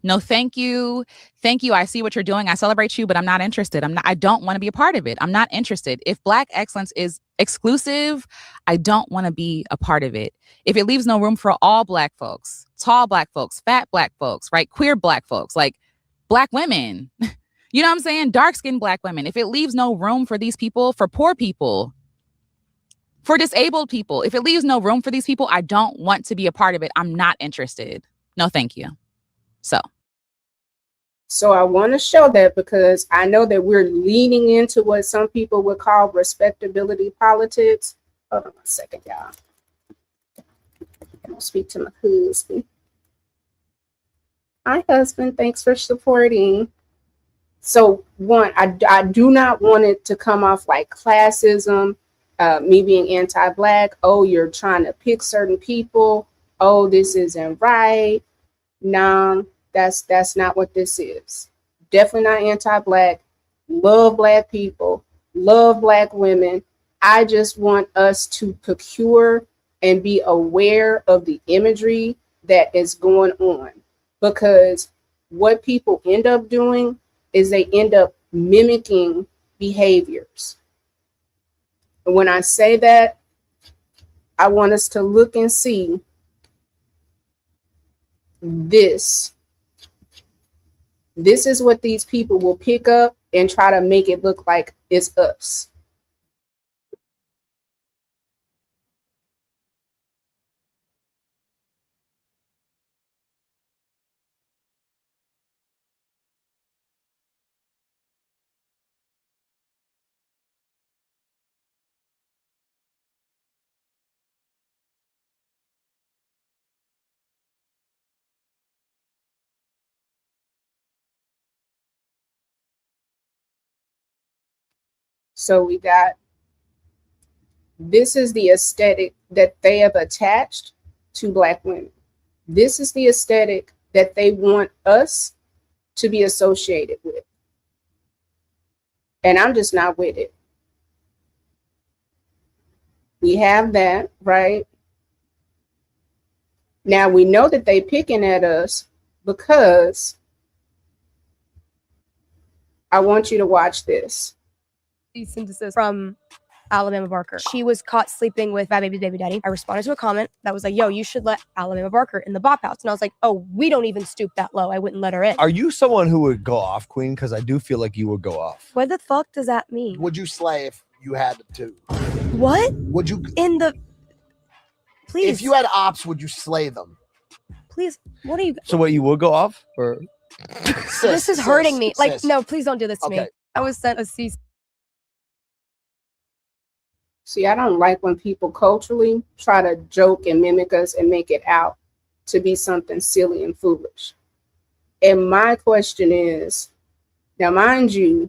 No, thank you. Thank you. I see what you're doing. I celebrate you, but I'm not interested. I don't want to be a part of it. I'm not interested. If Black excellence is exclusive, I don't want to be a part of it. If it leaves no room for all Black folks, tall Black folks, fat Black folks, right? Queer Black folks, like Black women, you know what I'm saying? Dark-skinned Black women. If it leaves no room for these people, for poor people, for disabled people, if it leaves no room for these people, I don't want to be a part of it. I'm not interested. No, thank you. So I want to show that because I know that we're leaning into what some people would call respectability politics. Hold on a second, y'all. I'll speak to my husband. Hi, husband. Thanks for supporting. So one, I do not want it to come off like classism, me being anti-Black. Oh, you're trying to pick certain people. Oh, this isn't right. No, that's not what this is. Definitely not anti-Black. Love Black people. Love Black women. I just want us to procure and be aware of the imagery that is going on, because what people end up doing is they end up mimicking behaviors. And when I say that, I want us to look and see this. This is what these people will pick up and try to make it look like it's us. So we got, this is the aesthetic that they have attached to Black women. This is the aesthetic that they want us to be associated with. And I'm just not with it. We have that, right? Now we know that they picking at us because I want you to watch this. Synthesis from Alabama Barker. She was caught sleeping with Bad Baby's baby daddy. I responded to a comment that was like, yo, you should let Alabama Barker in the bop house. And I was like, oh, we don't even stoop that low. I wouldn't let her in. Are you someone who would go off, Queen? Because I do feel like you would go off. What the fuck does that mean? Would you slay if you had to? What? Would you? In the... Please. If you had ops, would you slay them? Please, what are you... So what, you would go off? Or this is hurting me. Like, no, please don't do this to me. I was sent a cease. See, I don't like when people culturally try to joke and mimic us and make it out to be something silly and foolish. And my question is, now mind you,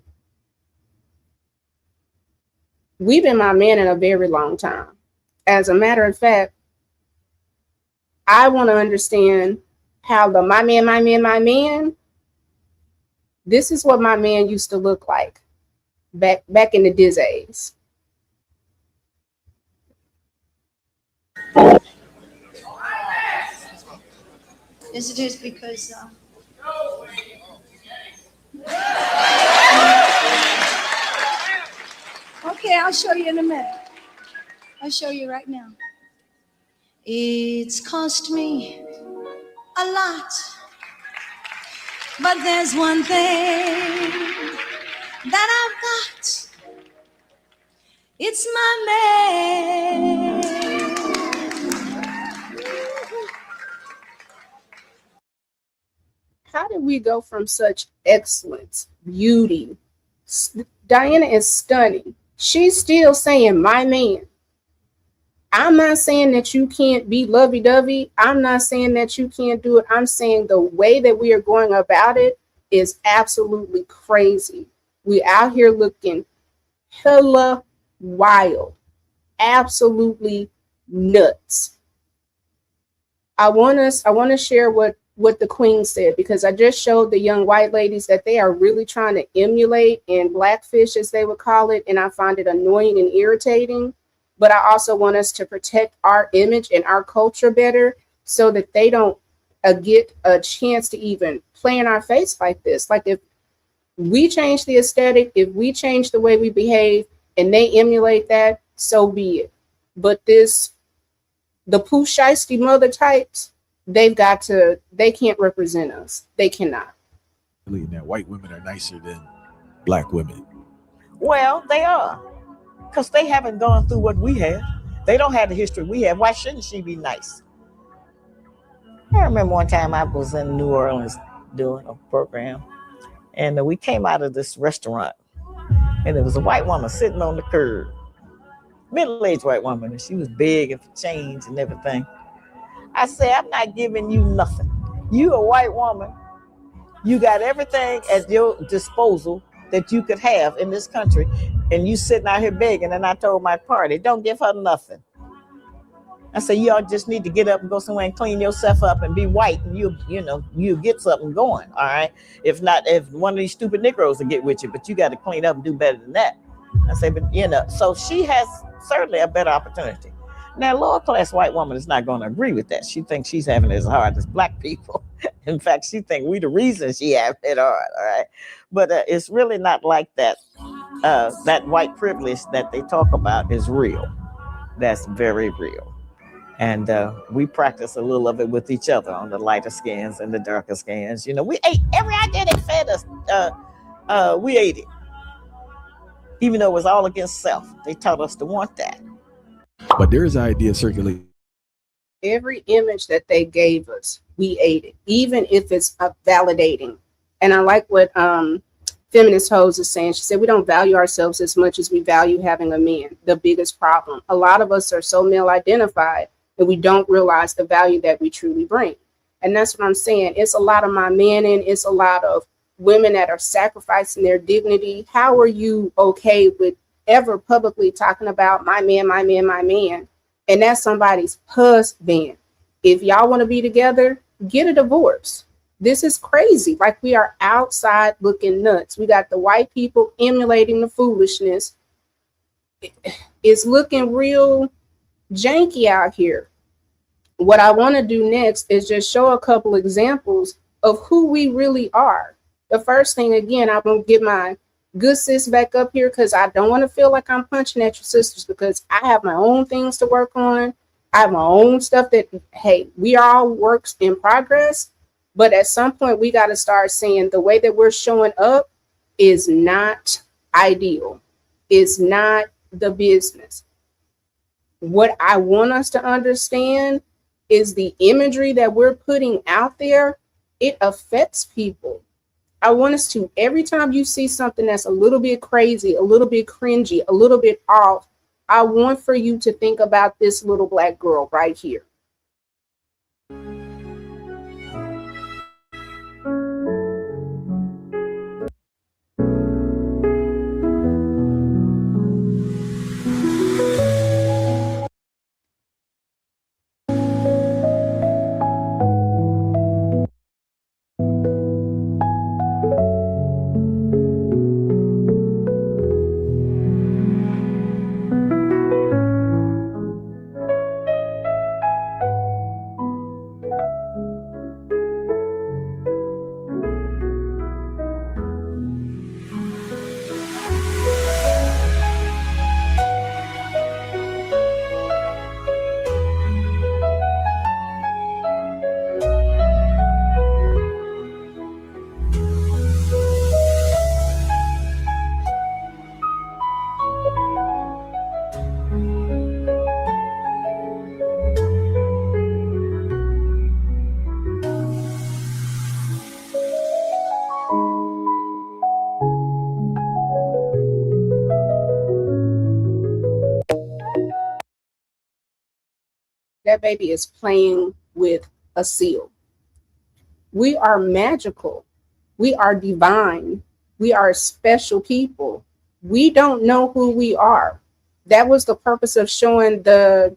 we've been my man in a very long time. As a matter of fact, I want to understand how the my man, this is what my man used to look like back in the days. Yes, it is because okay, I'll show you in a minute. I'll show you right now. It's cost me a lot, but there's one thing that I've got. It's my man. How did we go from such excellence, beauty? Diana is stunning. She's still saying my man. I'm not saying that you can't be lovey-dovey. I'm not saying that you can't do it. I'm saying the way that we are going about it is absolutely crazy. We out here looking hella wild, absolutely nuts. I want to share what the Queen said, because I just showed the young white ladies that they are really trying to emulate and blackfish, as they would call it, and I find it annoying and irritating. But I also want us to protect our image and our culture better so that they don't get a chance to even play in our face like this. Like, if we change the aesthetic, if we change the way we behave and they emulate that, so be it. But the Pooh Shiesty mother types, they can't represent us. They cannot. That white women are nicer than black women. Well, they are, because they haven't gone through what we have. They don't have the history we have. Why shouldn't she be nice? I remember one time I was in New Orleans doing a program, and we came out of this restaurant, and there was a white woman sitting on the curb, middle-aged white woman, and she was begging for change and everything. I said, I'm not giving you nothing. You a white woman. You got everything at your disposal that you could have in this country, and you sitting out here begging. And I told my party, don't give her nothing. I said, y'all just need to get up and go somewhere and clean yourself up and be white, and you get something going, all right? If not, if one of these stupid Negroes will get with you, but you got to clean up and do better than that. I say, but so she has certainly a better opportunity. Now, lower class white woman is not going to agree with that. She thinks she's having it as hard as black people. In fact, she thinks we the reason she having it hard, all right? But it's really not like that. That white privilege that they talk about is real. That's very real. And we practice a little of it with each other on the lighter skins and the darker skins. We ate every idea they fed us. We ate it. Even though it was all against self. They taught us to want that. But there is an idea circulating. Every image that they gave us, we ate it, even if it's validating. And I like what Feminist Hoes is saying. She said, we don't value ourselves as much as we value having a man. The biggest problem. A lot of us are so male identified that we don't realize the value that we truly bring. And that's what I'm saying. It's a lot of my man, and it's a lot of women that are sacrificing their dignity. How are you okay with ever publicly talking about my man, my man, my man? And that's somebody's husband. If y'all want to be together, get a divorce. This is crazy. Like, we are outside looking nuts. We got the white people emulating the foolishness. It's looking real janky out here. What I want to do next is just show a couple examples of who we really are. The first thing, again, I'm going to get my good sis back up here, because I don't want to feel like I'm punching at your sisters, because I have my own things to work on. I have my own stuff that, hey, we are all works in progress. But at some point, we got to start saying the way that we're showing up is not ideal. It's not the business. What I want us to understand is the imagery that we're putting out there, it affects people. I want us to, every time you see something that's a little bit crazy, a little bit cringy, a little bit off, I want for you to think about this little black girl right here. That baby is playing with a seal. We are magical. We are divine. We are special people. We don't know who we are. That was the purpose of showing the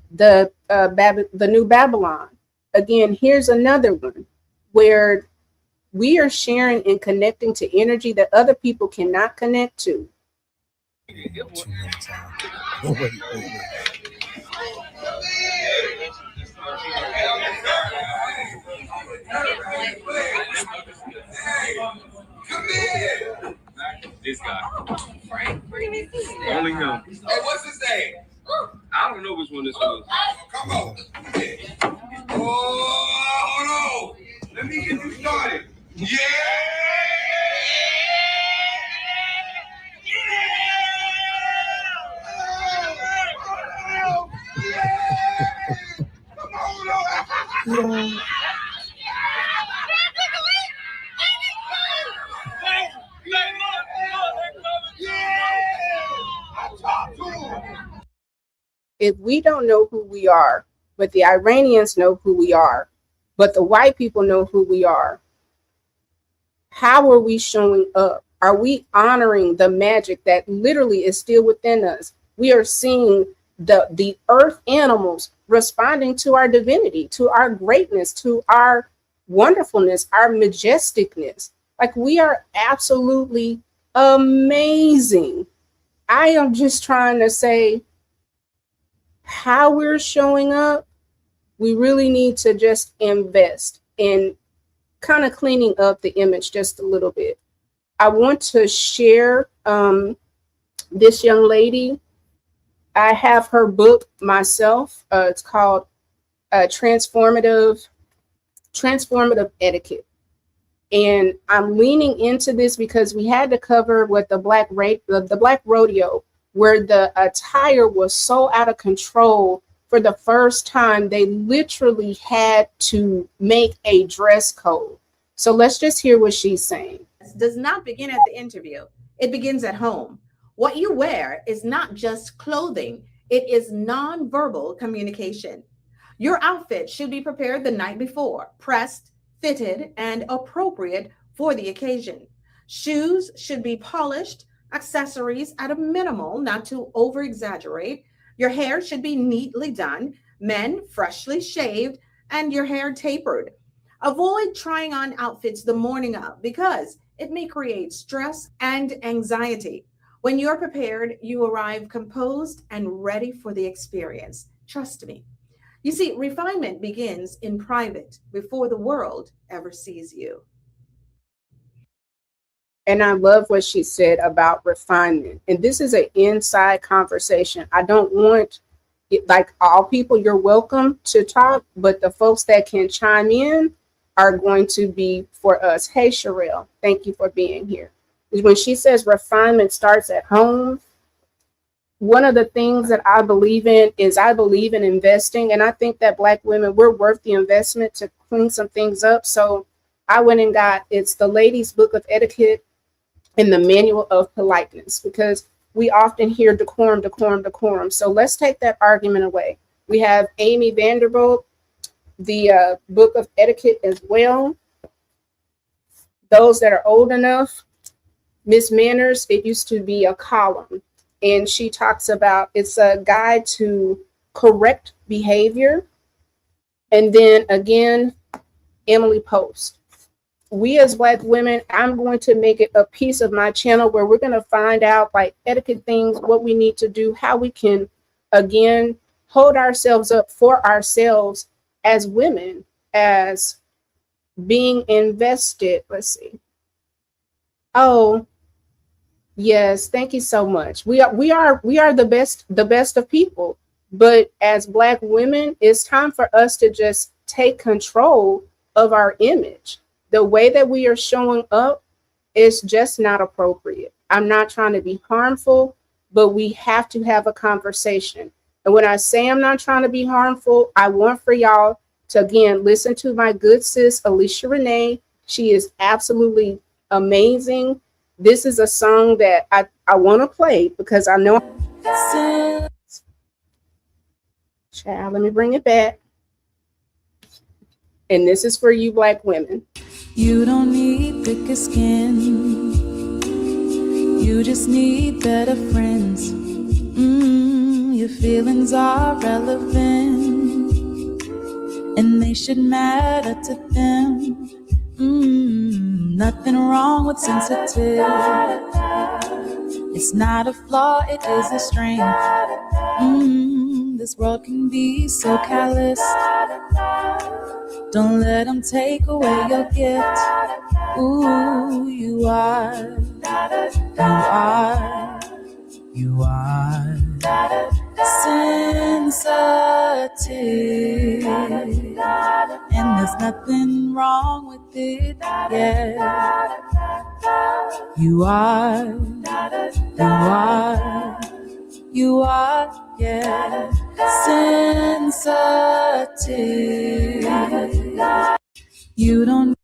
new Babylon. Again, here's another one where we are sharing and connecting to energy that other people cannot connect to. This guy. Only him. Hey, what's his name? I don't know which one this was. Come on. Oh, hold on. Let me get you started. Yeah! If we don't know who we are, but the Iranians know who we are, but the white people know who we are, how are we showing up? Are we honoring the magic that literally is still within us? We are seeing the earth animals responding to our divinity, to our greatness, to our wonderfulness, our majesticness. Like, we are absolutely amazing. I am just trying to say how we're showing up. We really need to just invest in kind of cleaning up the image just a little bit. I want to share this young lady. I have her book myself. It's called Transformative Etiquette. And I'm leaning into this because we had to cover with the Black Rodeo, where the attire was so out of control. For the first time, they literally had to make a dress code. So let's just hear what she's saying. Does not begin at the interview. It begins at home. What you wear is not just clothing. It is nonverbal communication. Your outfit should be prepared the night before, pressed, fitted, and appropriate for the occasion. Shoes should be polished, accessories at a minimal, not to over-exaggerate. Your hair should be neatly done, men freshly shaved, and your hair tapered. Avoid trying on outfits the morning of because it may create stress and anxiety. When you're prepared, you arrive composed and ready for the experience. Trust me. You see, refinement begins in private before the world ever sees you. And I love what she said about refinement. And this is an inside conversation. I don't want, like, all people, you're welcome to talk, but the folks that can chime in are going to be for us. Hey, Sherelle, thank you for being here. When she says refinement starts at home, one of the things that I believe in is I believe in investing. And I think that Black women, we're worth the investment to clean some things up. So I went and got, it's the Ladies' Book of Etiquette and the Manual of Politeness, because we often hear decorum, decorum, decorum. So let's take that argument away. We have Amy Vanderbilt, the Book of Etiquette as well. Those that are old enough, Miss Manners, it used to be a column. And she talks about, it's a guide to correct behavior. And then again, Emily Post. We as Black women, I'm going to make it a piece of my channel where we're going to find out, like, etiquette things, what we need to do, how we can, again, hold ourselves up for ourselves as women, as being invested. Let's see. Oh, yes, thank you so much. We are the best of people. But as Black women, it's time for us to just take control of our image. The way that we are showing up is just not appropriate. I'm not trying to be harmful, but we have to have a conversation. And when I say I'm not trying to be harmful, I want for y'all to, again, listen to my good sis, Alicia Renee. She is absolutely amazing. This is a song that I want to play because I know. Child, let me bring it back. And this is for you Black women. You don't need thicker skin. You just need better friends. Your feelings are relevant, and they should matter to them. Nothing wrong with sensitive. It's not a flaw, it is a strength. This world can be so callous. Don't let them take away your gift. Ooh, you are, you are sensitive, and there's nothing wrong with it. Yeah, you are, yeah, sensitive. You don't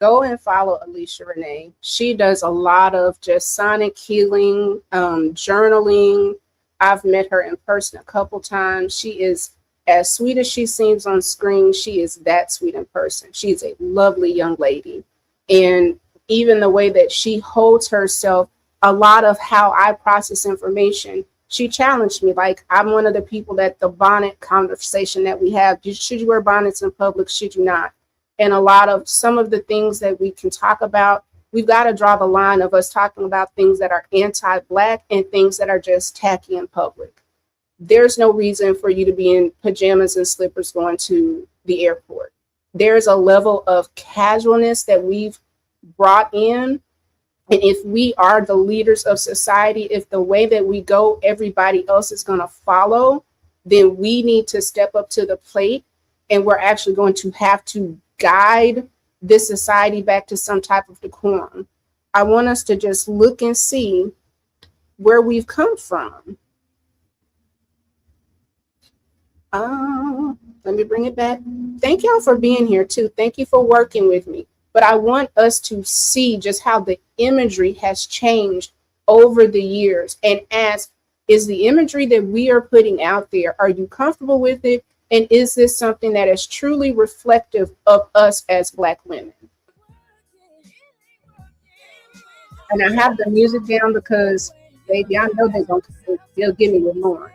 Go and follow Alicia Renee. She does a lot of just sonic healing, journaling. I've met her in person a couple times. She is as sweet as she seems on screen. She is that sweet in person. She's a lovely young lady. And even the way that she holds herself, a lot of how I process information, she challenged me. Like, I'm one of the people that the bonnet conversation that we have, should you wear bonnets in public? Should you not? And a lot of some of the things that we can talk about, we've got to draw the line of us talking about things that are anti-Black and things that are just tacky in public. There's no reason for you to be in pajamas and slippers going to the airport. There's a level of casualness that we've brought in. And if we are the leaders of society, if the way that we go, everybody else is going to follow, then we need to step up to the plate. And we're actually going to have to guide this society back to some type of decorum. I want us to just look and see where we've come from. Let me bring it back. Thank y'all for being here too. Thank you for working with me. But I want us to see just how the imagery has changed over the years and ask, is the imagery that we are putting out there, are you comfortable with it? And is this something that is truly reflective of us as Black women? And I have the music down because, baby, I know they'll give me one more.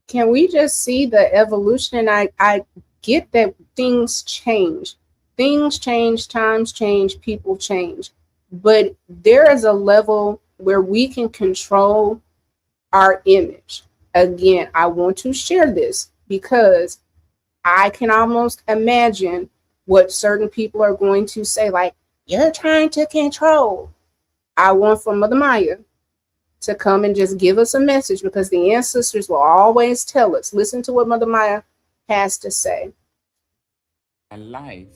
Can we just see the evolution? And I get that things change. Things change, times change, people change. But there is a level where we can control our image. Again, I want to share this because I can almost imagine what certain people are going to say, like, you're trying to control. I want for Mother Maya to come and just give us a message, because the ancestors will always tell us, listen to what Mother Maya has to say. Life,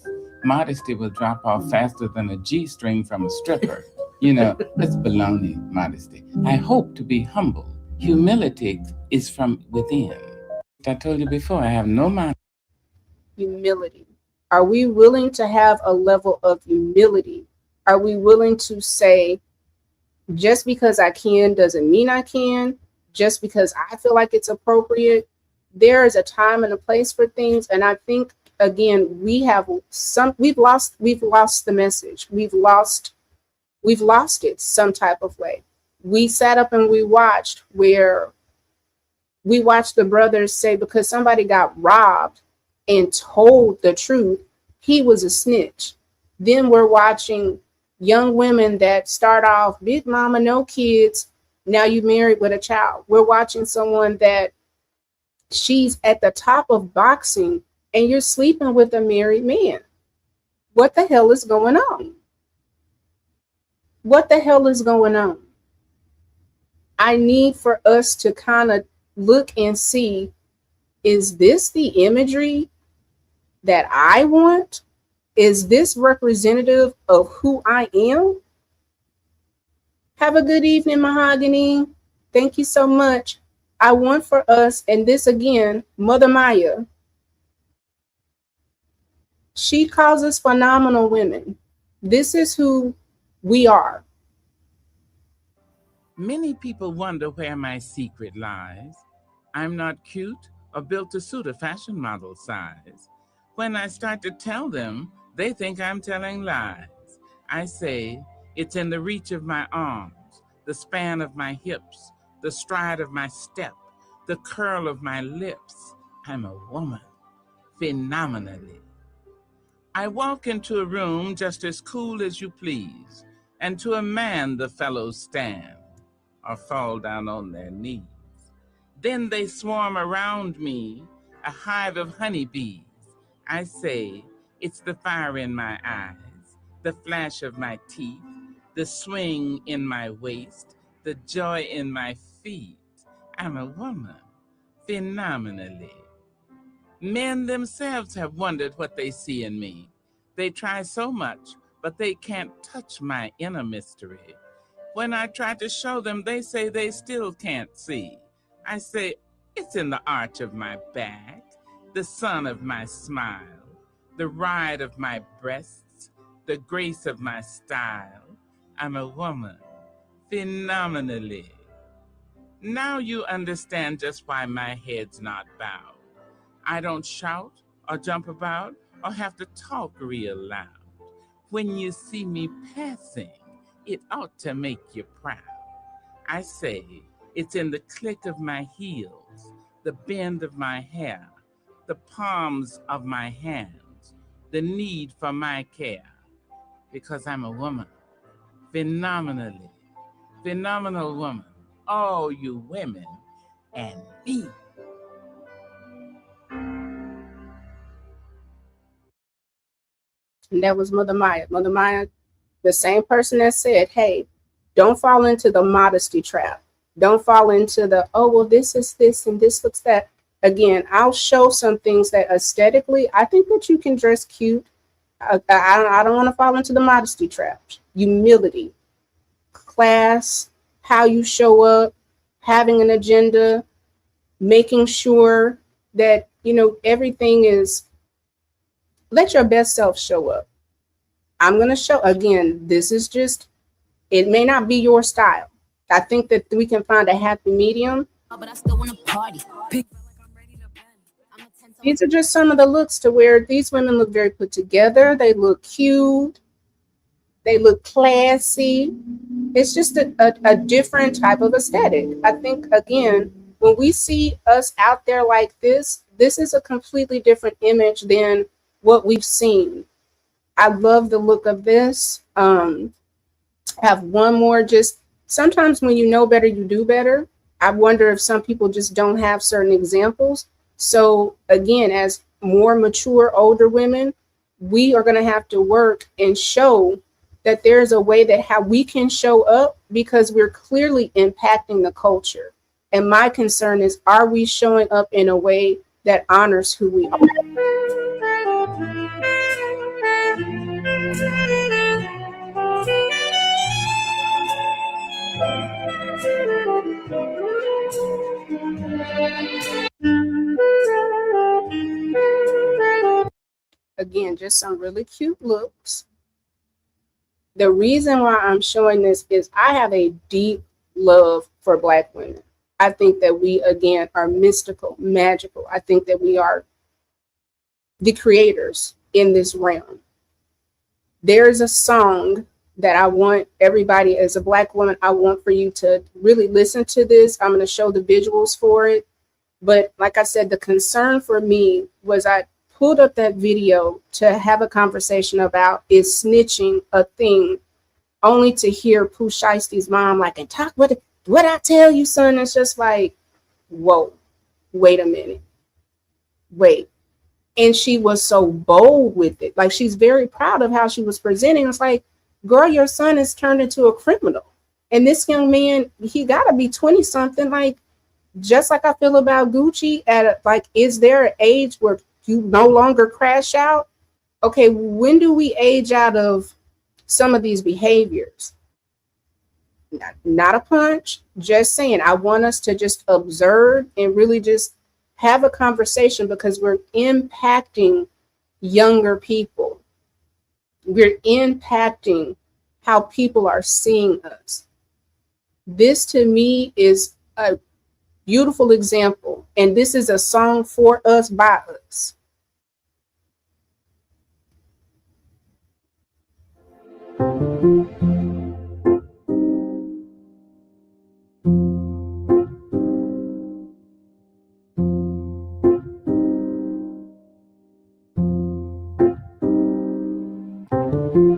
modesty will drop off faster than a G-string from a stripper. You know, that's baloney, modesty. I hope to be humble. Humility is from within. I told you before, I have no mind. Humility. Are we willing to have a level of humility? Are we willing to say, just because I can doesn't mean I can, just because I feel like it's appropriate? There is a time and a place for things. And I think, again, we've lost the message. We've lost it some type of way. We sat up and we watched the brothers say, because somebody got robbed and told the truth, he was a snitch. Then we're watching young women that start off big mama, no kids. Now you married with a child. We're watching someone that she's at the top of boxing and you're sleeping with a married man. What the hell is going on? What the hell is going on? I need for us to kind of look and see, is this the imagery that I want? Is this representative of who I am? Have a good evening, Mahogany. Thank you so much. I want for us, and this again, Mother Maya, she calls us phenomenal women. This is who we are. Many people wonder where my secret lies. I'm not cute or built to suit a fashion model size. When I start to tell them, they think I'm telling lies. I say, it's in the reach of my arms, the span of my hips, the stride of my step, the curl of my lips. I'm a woman, phenomenally. I walk into a room just as cool as you please, and to a man the fellows stand or fall down on their knees. Then they swarm around me, a hive of honeybees. I say, it's the fire in my eyes, the flash of my teeth, the swing in my waist, the joy in my feet. I'm a woman, phenomenally. Men themselves have wondered what they see in me. They try so much, but they can't touch my inner mystery. When I try to show them, they say they still can't see. I say, it's in the arch of my back, the sun of my smile, the ride of my breasts, the grace of my style. I'm a woman, phenomenally. Now you understand just why my head's not bowed. I don't shout or jump about or have to talk real loud. When you see me passing, it ought to make you proud. I say it's in the click of my heels, the bend of my hair, the palms of my hands, the need for my care. Because I'm a woman, phenomenally, phenomenal woman, all you women and me. And that was Mother Maya. Mother Maya, the same person that said, hey, don't fall into the modesty trap. Don't fall into the, oh, well, this is this and this looks that. Again, I'll show some things that aesthetically, I think that you can dress cute. I don't want to fall into the modesty trap. Humility, class, how you show up, having an agenda, making sure that, you know, everything is, let your best self show up. I'm going to show, again, this is just, it may not be your style. I think that we can find a happy medium. But I still wanna party. These are just some of the looks to where these women look very put together. They look cute. They look classy. It's just a different type of aesthetic. I think, again, when we see us out there like this is a completely different image than what we've seen. I love the look of this. Have one more, just sometimes when you know better, you do better. I wonder if some people just don't have certain examples. So again, as more mature, older women, we are going to have to work and show that there's a way that how we can show up, because we're clearly impacting the culture. And my concern is, are we showing up in a way that honors who we are? Again, just some really cute looks. The reason why I'm showing this is I have a deep love for Black women. I think that we, again, are mystical, magical. I think that we are the creators in this realm. There's a song that I want everybody, as a Black woman, I want for you to really listen to this. I'm going to show the visuals for it. But like I said, the concern for me was I pulled up that video to have a conversation about, is snitching a thing, only to hear Pooh Shiesty's mom like, and talk what I tell you, son. It's just like, whoa, wait a minute, wait. And she was so bold with it. Like, she's very proud of how she was presenting. It's like, girl, your son is turned into a criminal. And this young man, he got to be 20 something. Like, just like I feel about Gucci, is there an age where you no longer crash out? Okay, when do we age out of some of these behaviors? not a punch, just saying, I want us to just observe and really just have a conversation, because we're impacting younger people. We're impacting how people are seeing us. This to me is a beautiful example. And this is a song for us, by us.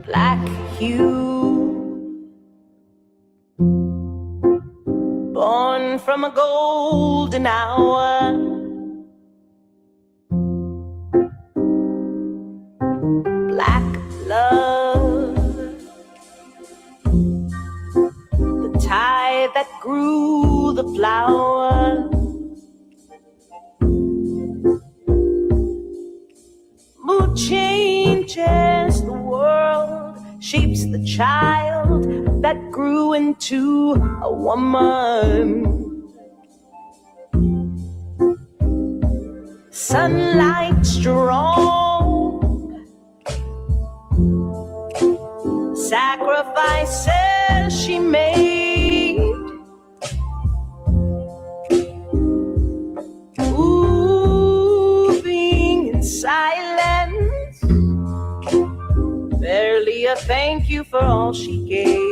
Black hue, born from a golden hour, black love, the tide that grew the flower, mood changes the world, shapes the child that grew into a woman. Sunlight strong, sacrifices she made. Moving in silence, barely a thank you for all she gave.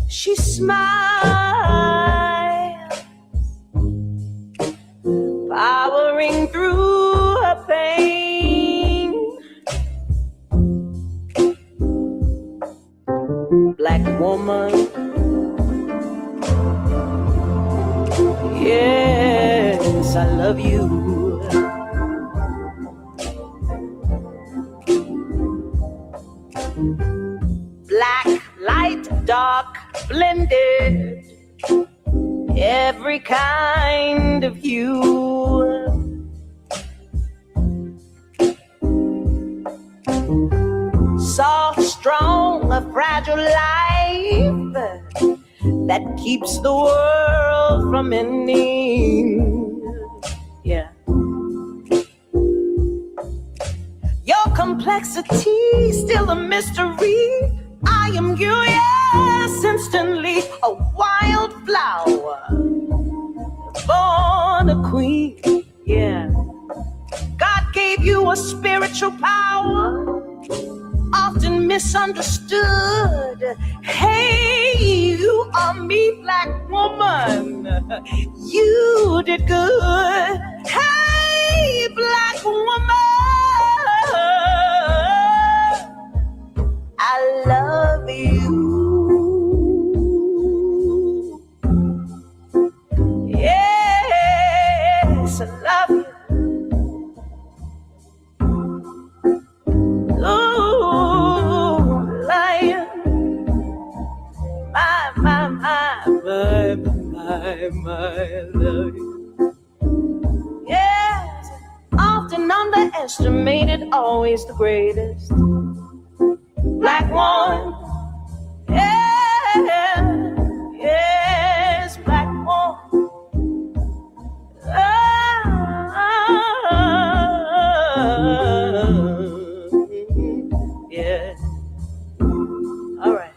She smiles, powering through her pain. Black woman, yes, I love you. Black, light, dark, blended, every kind of hue. Soft, strong, a fragile life that keeps the world from ending. Yeah. Your complexity, still a mystery. I am curious instantly, a wild flower, born a queen. Yeah. God gave you a spiritual power, often misunderstood. Hey, you are me, black woman. You did good. Hey, black woman, I love you. Yes, I love you. Ooh, lion, my, love you. Yes, often underestimated, always the greatest. Black one, yeah, yes, black one. Yeah. All right.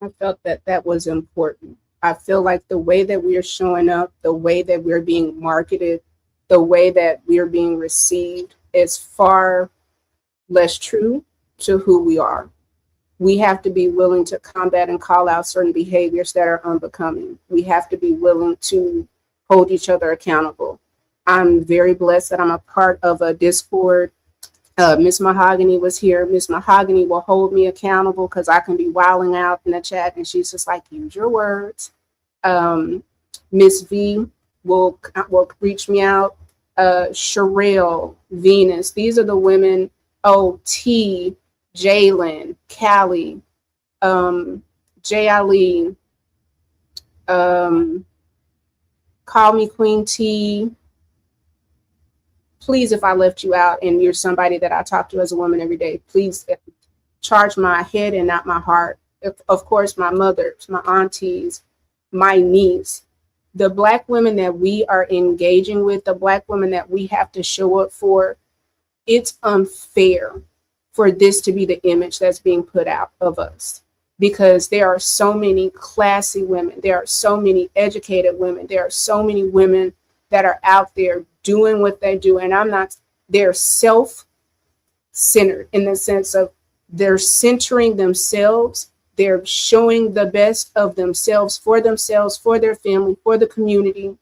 I felt that that was important. I feel like the way that we are showing up, the way that we're being marketed, the way that we're being received is far less true to who we are. We have to be willing to combat and call out certain behaviors that are unbecoming. We have to be willing to hold each other accountable. I'm very blessed that I'm a part of a Discord. Miss Mahogany was here. Miss Mahogany will hold me accountable because I can be wilding out in the chat, and she's just like, use your words. Miss V will reach me out. Sherelle, Venus, these are the women. Oh, T, Jalen, Callie, J. Ali, call me Queen T. Please, if I left you out and you're somebody that I talk to as a woman every day, please charge my head and not my heart. Of course, my mothers, my aunties, my niece, the Black women that we are engaging with, the Black women that we have to show up for, it's unfair for this to be the image that's being put out of us, because there are so many classy women, there are so many educated women, there are so many women that are out there doing what they do. And they're self-centered in the sense of they're centering themselves. They're showing the best of themselves, for their family, for the community,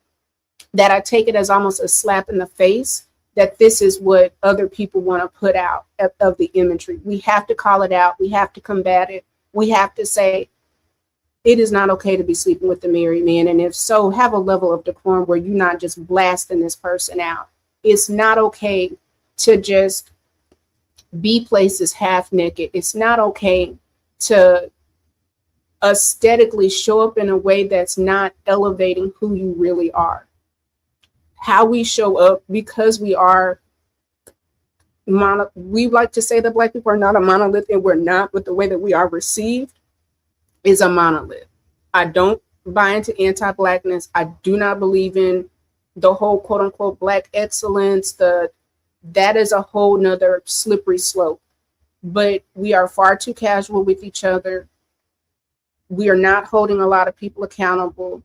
that I take it as almost a slap in the face that this is what other people want to put out of the imagery. We have to call it out. We have to combat it. We have to say, it is not okay to be sleeping with a married man. And if so, have a level of decorum where you're not just blasting this person out. It's not okay to just be places half naked. It's not okay to aesthetically show up in a way that's not elevating who you really are. How we show up, because we are we like to say that Black people are not a monolith, and we're not, but the way that we are received is a monolith. I don't buy into anti-Blackness. I do not believe in the whole quote unquote Black excellence. That is a whole nother slippery slope. But we are far too casual with each other. We are not holding a lot of people accountable,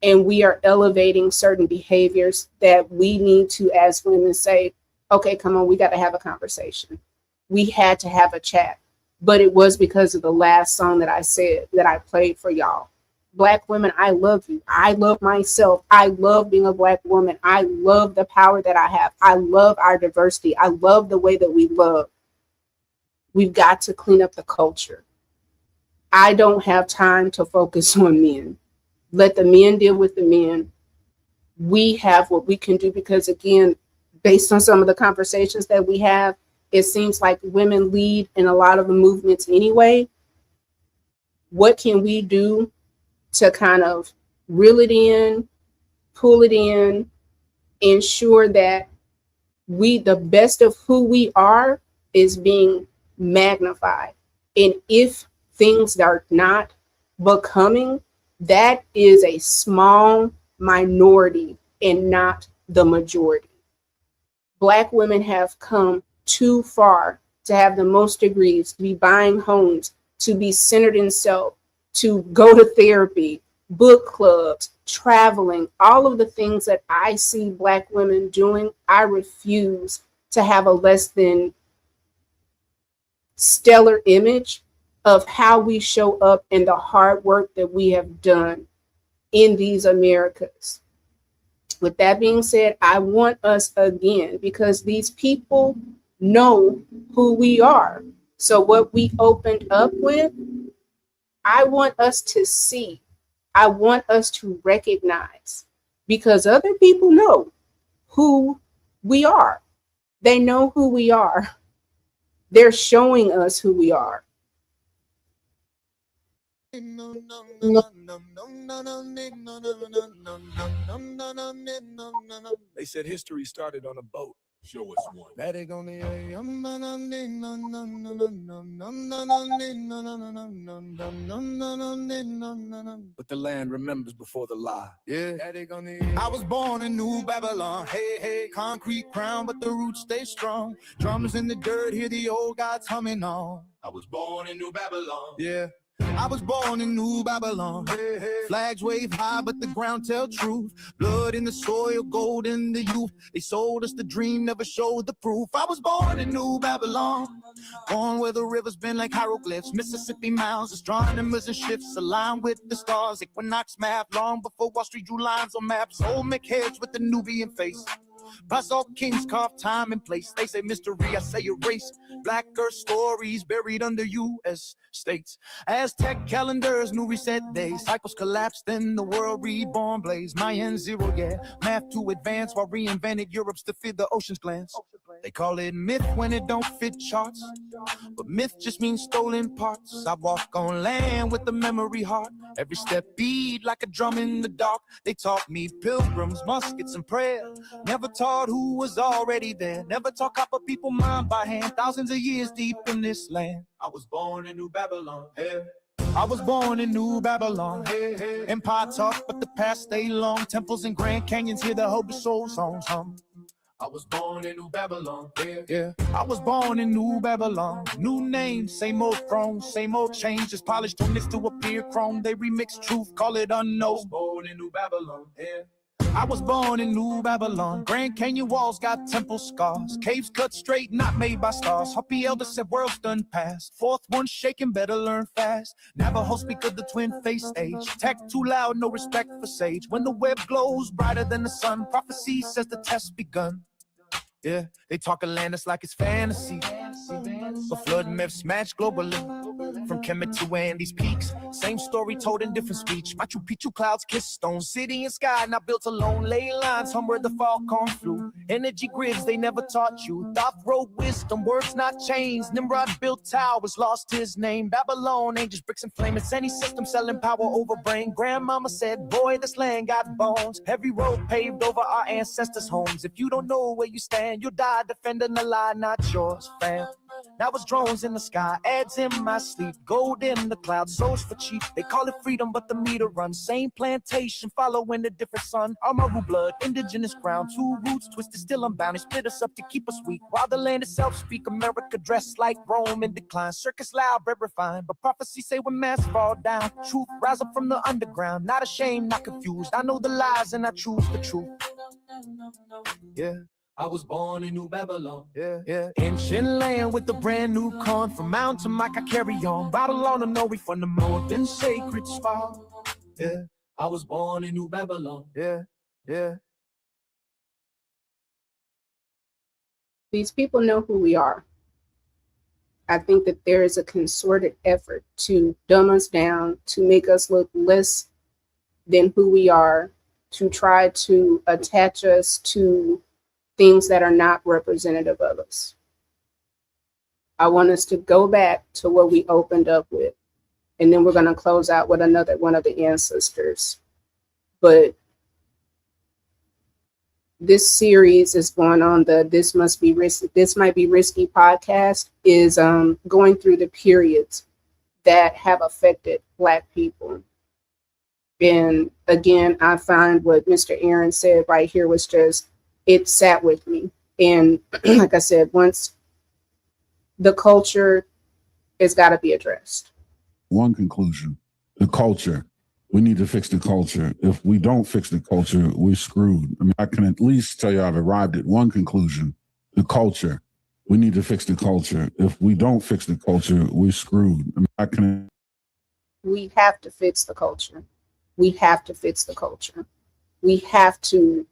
and we are elevating certain behaviors that we need to, as women, say, okay, come on, we got to have a conversation. We had to have a chat. But it was because of the last song that I said, that I played for y'all. Black women, I love you. I love myself. I love being a Black woman. I love the power that I have. I love our diversity. I love the way that we love. We've got to clean up the culture. I don't have time to focus on men. Let the men deal with the men. We have what we can do, because again, based on some of the conversations that we have, it seems like women lead in a lot of the movements anyway. What can we do to kind of reel it in, pull it in, ensure that the best of who we are is being magnified? And if things are not becoming, that is a small minority and not the majority. Black women have come too far to have the most degrees, to be buying homes, to be centered in self, to go to therapy, book clubs, traveling, all of the things that I see Black women doing. I refuse to have a less than stellar image of how we show up and the hard work that we have done in these Americas. With that being said, I want us again, because these people know who we are. So what we opened up with, I want us to see. I want us to recognize, because other people know who we are. They know who we are. They're showing us who we are. They said history started on a boat. Show us one. But the land remembers before the lie. Yeah. I was born in New Babylon. Hey, hey, concrete crown, but the roots stay strong. Drums in the dirt, hear the old gods humming on. I was born in New Babylon. Yeah. I was born in New Babylon. Hey, hey. Flags wave high, but the ground tell truth. Blood in the soil, gold in the youth. They sold us the dream, never showed the proof. I was born in New Babylon. Born where the rivers bend like hieroglyphs. Mississippi mounds, astronomers and ships aligned with the stars. Equinox map, long before Wall Street drew lines on maps. Olmec heads with the Nubian face. Basalt kings carved time and place. They say mystery, I say erase. Black earth stories buried under U.S. states. Aztec calendars, new reset days. Cycles collapsed, then the world reborn blaze. Mayan zero, yeah. Math to advance while reinvented Europe's to feed the ocean's glance. They call it myth when it don't fit charts, but myth just means stolen parts. I walk on land with a memory heart. Every step beat like a drum in the dark. They taught me pilgrims, muskets, and prayer. Never taught who was already there. Never taught copper people mind by hand. Thousands of years deep in this land. I was born in New Babylon. Yeah. I was born in New Babylon. Hey, hey. Empire talk, but the past stay long. Temples and Grand Canyons, hear the hope of soul songs hum. I was born in New Babylon. Yeah, yeah. I was born in New Babylon. New name, same old throne, same old change. Just polished on this to appear chrome. They remix truth, call it unknown. Born in New Babylon. Yeah. I was born in New Babylon. Grand Canyon walls got temple scars. Caves cut straight, not made by stars. Hoppy elder said world's done past. Fourth one shaking, better learn fast. Navajo speak of the twin face age. Tech too loud, no respect for sage. When the web glows brighter than the sun, prophecy says the test begun. Yeah, they talk Atlantis like it's fantasy. But flood myths match globally. From Kemet to Andes peaks, same story told in different speech. Machu Picchu clouds kiss stone, city and sky not built alone. Ley lines hum where the falcon flew. Energy grids they never taught you. Thoth wrote wisdom, words not changed. Nimrod built towers, lost his name. Babylon, angels, bricks and flame. It's any system selling power over brain. Grandmama said, boy, this land got bones. Every road paved over our ancestors' homes. If you don't know where you stand, you'll die defending a lie not yours, fam. Now it's drones in the sky, ads in my sleep, gold in the clouds, souls for cheap. They call it freedom, but the meter runs. Same plantation, following a different sun. Amaru blood, indigenous ground, two roots twisted, still unbound. They split us up to keep us weak, while the land itself speak. America dressed like Rome in decline. Circus loud, bread refined, but prophecy say when masks fall down, truth rise up from the underground. Not ashamed, not confused. I know the lies and I choose the truth. Yeah. I was born in New Babylon. Yeah, yeah. Ancient land with a brand new corn. From mountain Mike I carry on. Babylon to know we from the northern sacred spot. Yeah, I was born in New Babylon. Yeah, yeah. These people know who we are. I think that there is a concerted effort to dumb us down, to make us look less than who we are, to try to attach us to things that are not representative of us. I want us to go back to what we opened up with, and then we're going to close out with another one of the ancestors. But this series is going on the This Might Be Risky podcast, is going through the periods that have affected Black people. And again, I find what Mr. Aaron said right here was just, it sat with me. And like I said, once the culture has got to be addressed. One conclusion, the culture. We need to fix the culture. If we don't fix the culture, we're screwed. I mean, I can at least tell you I've arrived at one conclusion, the culture. We need to fix the culture. If we don't fix the culture, we're screwed. I mean, We have to fix the culture. We have to fix the culture. We have to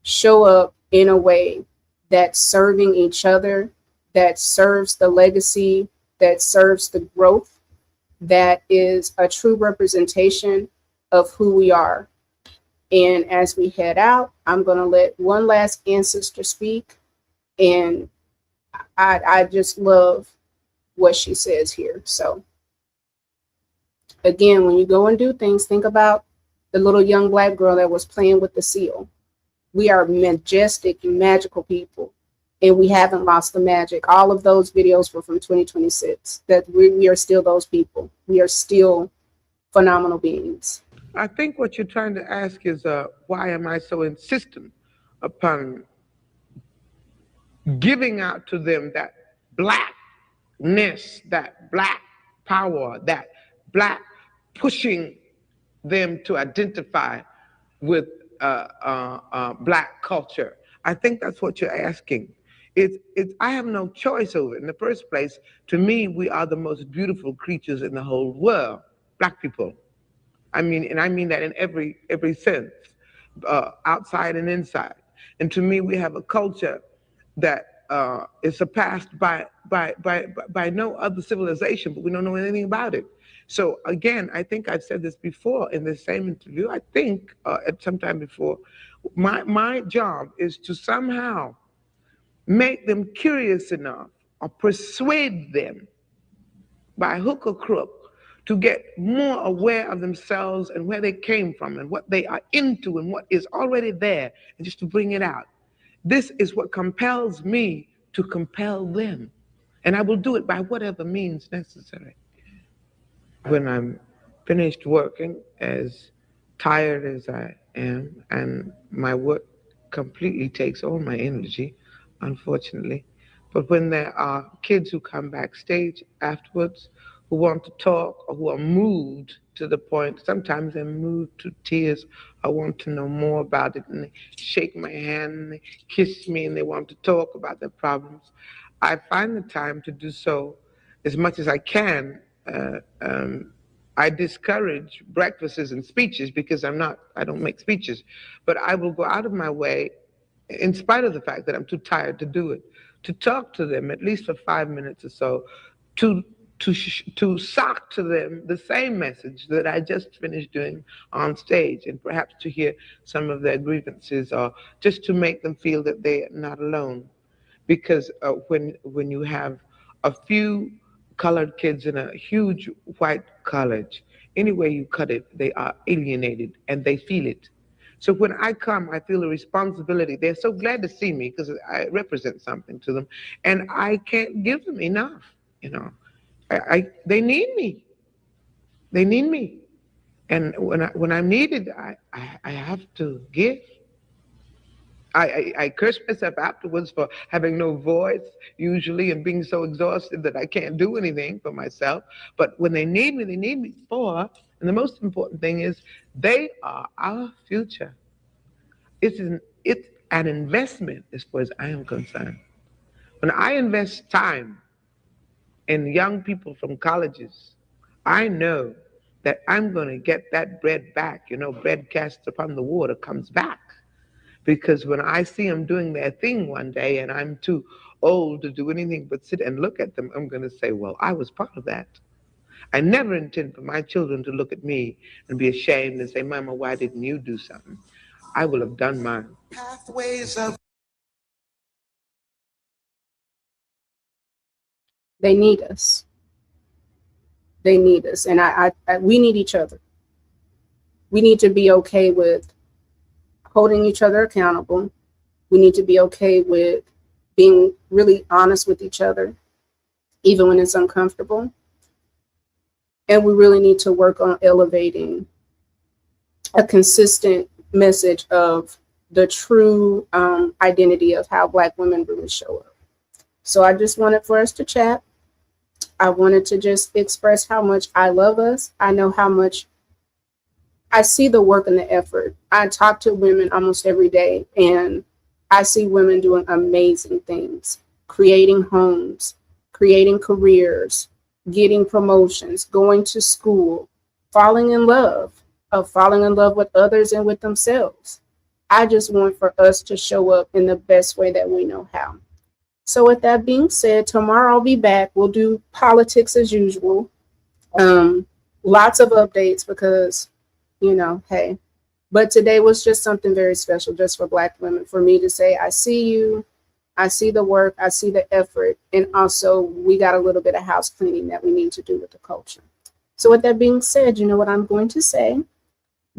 show up in a way that's serving each other, that serves the legacy, that serves the growth, that is a true representation of who we are. And as we head out, I'm going to let one last ancestor speak. And I just love what she says here. So again, when you go and do things, think about the little young Black girl that was playing with the seal. We are majestic, magical people, and we haven't lost the magic. All of those videos were from 2026, that we are still those people. We are still phenomenal beings. I think what you're trying to ask is, why am I so insistent upon giving out to them that Blackness, that Black power, that Black pushing them to identify with Black culture? I think that's what you're asking. I have no choice over it. In the first place, to me, we are the most beautiful creatures in the whole world, Black people. I mean, and I mean that in every sense, outside and inside. And to me, we have a culture that is surpassed by no other civilization, but we don't know anything about it. So again, I think I've said this before in this same interview. I think at some time before, my job is to somehow make them curious enough or persuade them by hook or crook to get more aware of themselves and where they came from and what they are into and what is already there, and just to bring it out. This is what compels me to compel them. And I will do it by whatever means necessary. When I'm finished working, as tired as I am, and my work completely takes all my energy, unfortunately, but when there are kids who come backstage afterwards who want to talk or who are moved to the point, sometimes they're moved to tears, I want to know more about it, and they shake my hand and they kiss me and they want to talk about their problems, I find the time to do so as much as I can. I discourage breakfasts and speeches because I don't make speeches, but I will go out of my way, in spite of the fact that I'm too tired to do it, to talk to them at least for 5 minutes or so, to sock to them the same message that I just finished doing on stage, and perhaps to hear some of their grievances, or just to make them feel that they're not alone. Because when you have a few colored kids in a huge white college, any way you cut it, they are alienated and they feel it. So when I come, I feel a responsibility. They're so glad to see me because I represent something to them, and I can't give them enough. You know, they need me. They need me, and when I'm needed, I have to give. I curse myself afterwards for having no voice usually and being so exhausted that I can't do anything for myself. But when they need me for, and the most important thing is, they are our future. It's an investment as far as I am concerned. When I invest time in young people from colleges, I know that I'm going to get that bread back. You know, bread cast upon the water comes back. Because when I see them doing their thing one day and I'm too old to do anything but sit and look at them, I'm going to say, well, I was part of that. I never intend for my children to look at me and be ashamed and say, Mama, why didn't you do something? I will have done mine. Pathways of They need us. They need us. And we need each other. We need to be okay with holding each other accountable. We need to be okay with being really honest with each other, even when it's uncomfortable. And we really need to work on elevating a consistent message of the true identity of how Black women really show up. So I just wanted for us to chat. I wanted to just express how much I love us. I know how much I see the work and the effort. I talk to women almost every day, and I see women doing amazing things, creating homes, creating careers, getting promotions, going to school, falling in love with others and with themselves. I just want for us to show up in the best way that we know how. So with that being said, tomorrow I'll be back. We'll do politics as usual. Lots of updates because, you know, hey, but today was just something very special just for Black women, for me to say, I see you, I see the work, I see the effort, and also we got a little bit of house cleaning that we need to do with the culture. So with that being said, you know what I'm going to say?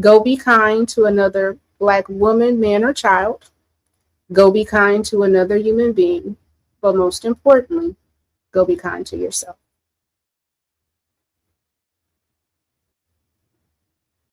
Go be kind to another Black woman, man, or child. Go be kind to another human being. But most importantly, go be kind to yourself.